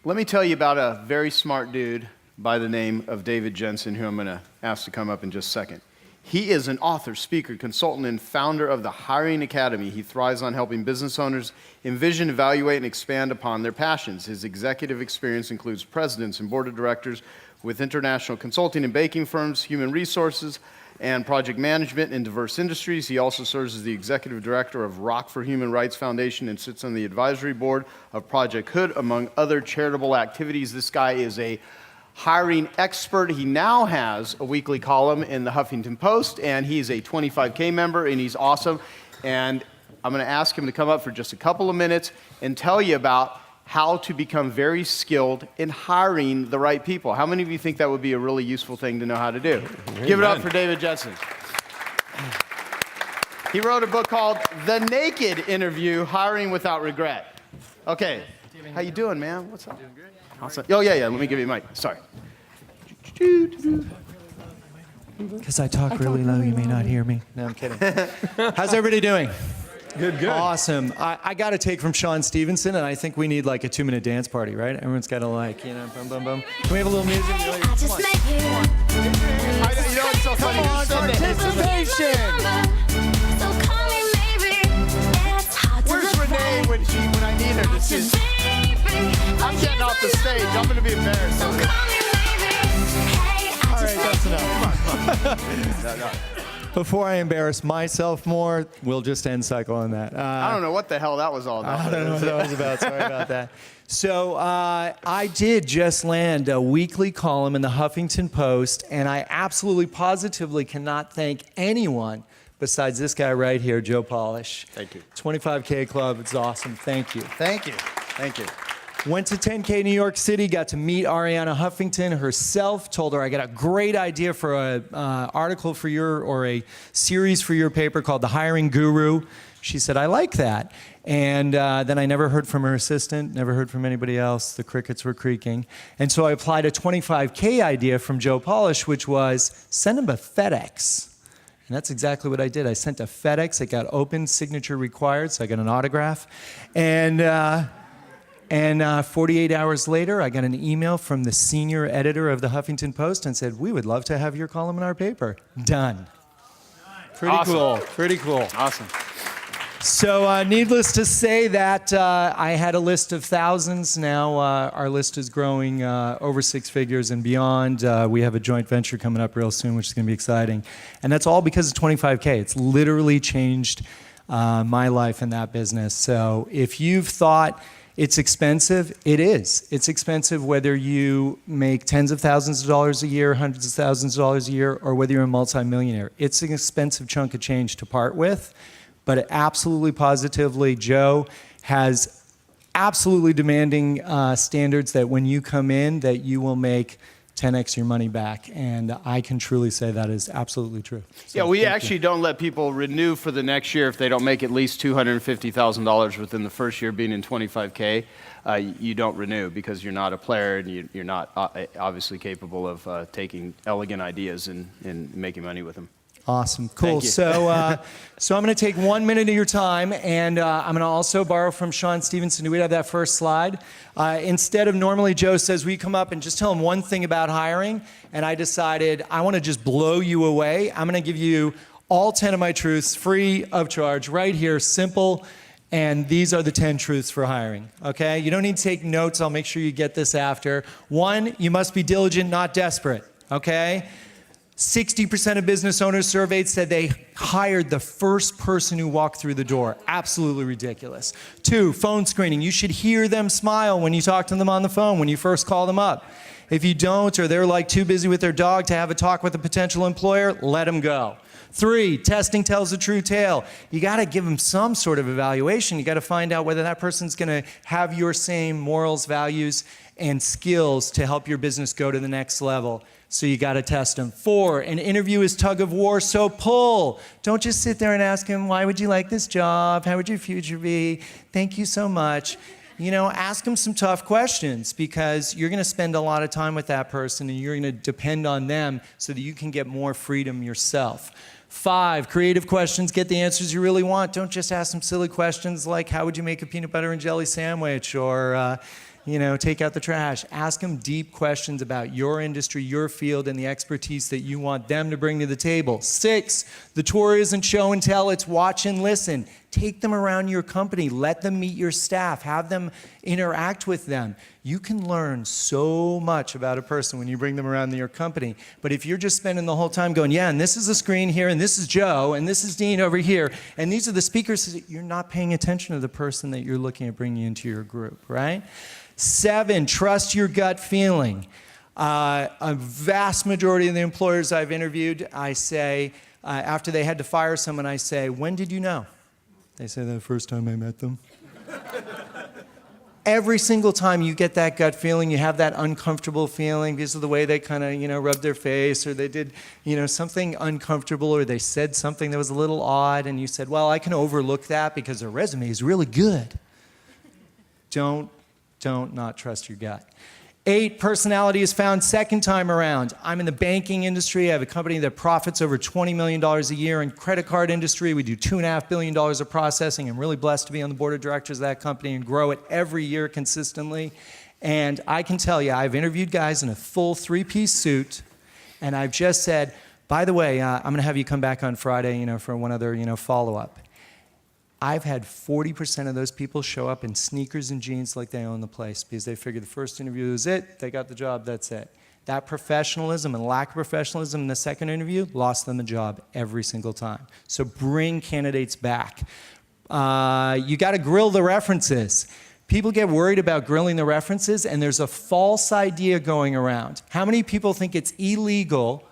Let me tell you about a very smart dude by the name of David Jensen, who I'm going to ask to come up in just a second. He is an author, speaker, consultant, and founder of the Hiring Academy. He thrives on helping business owners envision, evaluate, and expand upon their passions. His executive experience includes presidents and board of directors with international consulting and banking firms, human resources, and project management in diverse industries. He also serves as the executive director of Rock for Human Rights Foundation and sits on the advisory board of Project Hood, among other charitable activities. This guy is a hiring expert. He now has a weekly column in the Huffington Post, and he's a 25K member, and he's awesome. And I'm going to ask him to come up for just a couple of minutes and tell you about how to become very skilled in hiring the right people. How many of you think that would be a really useful thing to know how to do? Amen. Give it up for David Jensen. He wrote a book called The Naked Interview, Hiring Without Regret. Okay, how you doing, man? What's up? Doing great. Awesome. Oh, yeah, let me give you a mic. Sorry. Because I talk really low, you may not hear me. No, I'm kidding. How's everybody doing? Good. Awesome. I got a take from Sean Stevenson, and I think we need like a 2-minute dance party, right? Everyone's got to boom, boom, boom. Can we have a little music? Really? Come on. You know what's so funny? Come on, participation! Where's Renee when I need her to sing? I'm getting off the stage. I'm going to be embarrassed. All right, that's enough. No. Before I embarrass myself more, we'll just end cycle on that. I don't know what the hell that was all about. I don't know what that was about. Sorry about that. So I did just land a weekly column in the Huffington Post, and I absolutely positively cannot thank anyone besides this guy right here, Joe Polish. Thank you. 25K Club. It's awesome. Thank you. Thank you. Went to 10K New York City, got to meet Ariana Huffington herself, told her I got a great idea for an article for or a series for your paper called The Hiring Guru. She said, I like that. And then I never heard from her assistant, never heard from anybody else. The crickets were creaking. And so I applied a 25K idea from Joe Polish, which was send him a FedEx. And that's exactly what I did. I sent a FedEx. It got open, signature required, so I got an autograph. And 48 hours later, I got an email from the senior editor of the Huffington Post and said, we would love to have your column in our paper. Done. Pretty cool. Pretty cool. Awesome. So needless to say that I had a list of thousands. Now our list is growing over 6 figures and beyond. We have a joint venture coming up real soon, which is going to be exciting. And that's all because of 25K. It's literally changed my life in that business. So if you've thought it's expensive, it is. It's expensive whether you make tens of thousands of dollars a year, hundreds of thousands of dollars a year, or whether you're a multimillionaire. It's an expensive chunk of change to part with. But absolutely positively, Joe has absolutely demanding standards that when you come in, that you will make 10x your money back. And I can truly say that is absolutely true. So yeah, we actually don't let people renew for the next year if they don't make at least $250,000 within the first year being in 25K. You don't renew because you're not a player and you're not obviously capable of taking elegant ideas and making money with them. Awesome. Cool. So I'm going to take 1 minute of your time, and I'm going to also borrow from Sean Stevenson. Do we have that first slide? Instead of normally Joe says, will you come up and just tell him one thing about hiring? And I decided I want to just blow you away. I'm going to give you all 10 of my truths free of charge right here, simple. And these are the 10 truths for hiring, okay? You don't need to take notes. I'll make sure you get this after. 1, you must be diligent, not desperate, okay? 60% of business owners surveyed said they hired the first person who walked through the door. Absolutely ridiculous. 2, phone screening. You should hear them smile when you talk to them on the phone, when you first call them up. If you don't, or they're like too busy with their dog to have a talk with a potential employer, let them go. 3, testing tells a true tale. You got to give them some sort of evaluation. You got to find out whether that person's going to have your same morals, values, and skills to help your business go to the next level. So you got to test them. 4, an interview is tug of war, so pull. Don't just sit there and ask them, why would you like this job? How would your future be? Thank you so much. You know, ask them some tough questions because you're going to spend a lot of time with that person and you're going to depend on them so that you can get more freedom yourself. 5, creative questions, get the answers you really want. Don't just ask them silly questions like, how would you make a peanut butter and jelly sandwich? Or, take out the trash. Ask them deep questions about your industry, your field, and the expertise that you want them to bring to the table. 6, the tour isn't show and tell, it's watch and listen. Take them around your company. Let them meet your staff. Have them interact with them. You can learn so much about a person when you bring them around your company. But if you're just spending the whole time going, yeah, and this is a screen here, and this is Joe, and this is Dean over here, and these are the speakers, you're not paying attention to the person that you're looking at bringing into your group, right? 7, trust your gut feeling. A vast majority of the employers I've interviewed, I say, after they had to fire someone, I say, when did you know? They say, the first time I met them. Every single time you get that gut feeling, you have that uncomfortable feeling because of the way they kind of, rubbed their face, or they did, something uncomfortable, or they said something that was a little odd, and you said, well, I can overlook that because their resume is really good. Don't not trust your gut. 8, personality is found second time around. I'm in the banking industry. I have a company that profits over $20 million a year. In credit card industry, we do $2.5 billion of processing. I'm really blessed to be on the board of directors of that company and grow it every year consistently. And I can tell you, I've interviewed guys in a full 3-piece suit, and I've just said, by the way, I'm going to have you come back on Friday, for one other, follow-up. I've had 40% of those people show up in sneakers and jeans like they own the place because they figured the first interview was it, they got the job, that's it. That professionalism and lack of professionalism in the second interview lost them the job every single time. So bring candidates back. You got to grill the references. People get worried about grilling the references, and there's a false idea going around. How many people think it's illegal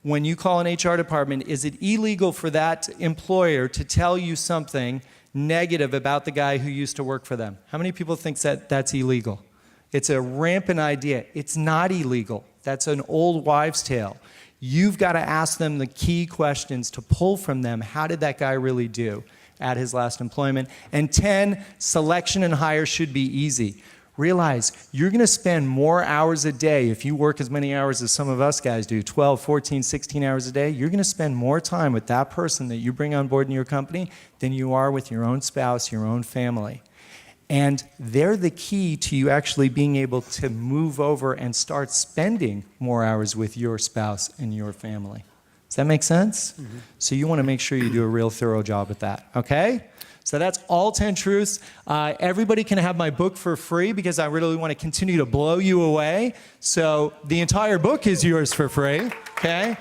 when you call an HR department, is it illegal for that employer to tell you something negative about the guy who used to work for them? How many people think that that's illegal? It's a rampant idea. It's not illegal. That's an old wives' tale. You've got to ask them the key questions to pull from them, how did that guy really do at his last employment? And 10, selection and hire should be easy. Realize you're going to spend more hours a day if you work as many hours as some of us guys do, 12, 14, 16 hours a day. You're going to spend more time with that person that you bring on board in your company than you are with your own spouse, your own family. And they're the key to you actually being able to move over and start spending more hours with your spouse and your family. Does that make sense? Mm-hmm. So you want to make sure you do a real thorough job with that, okay? So that's all 10 truths. Everybody can have my book for free because I really want to continue to blow you away. So the entire book is yours for free, okay?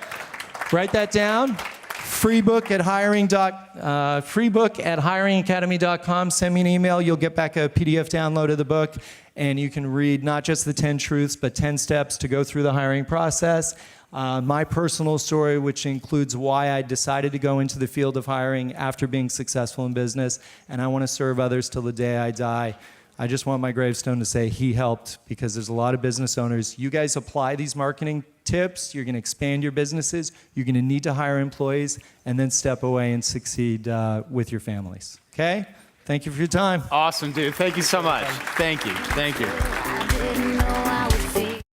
Write that down. Free book at hiringacademy.com. Send me an email. You'll get back a PDF download of the book, and you can read not just the 10 truths, but 10 steps to go through the hiring process. My personal story, which includes why I decided to go into the field of hiring after being successful in business, and I want to serve others till the day I die. I just want my gravestone to say he helped, because there's a lot of business owners. You guys apply these marketing tips, you're going to expand your businesses, you're going to need to hire employees, and then step away and succeed with your families. Okay? Thank you for your time. Awesome, dude. Thank you so much. Thank you. Thank you.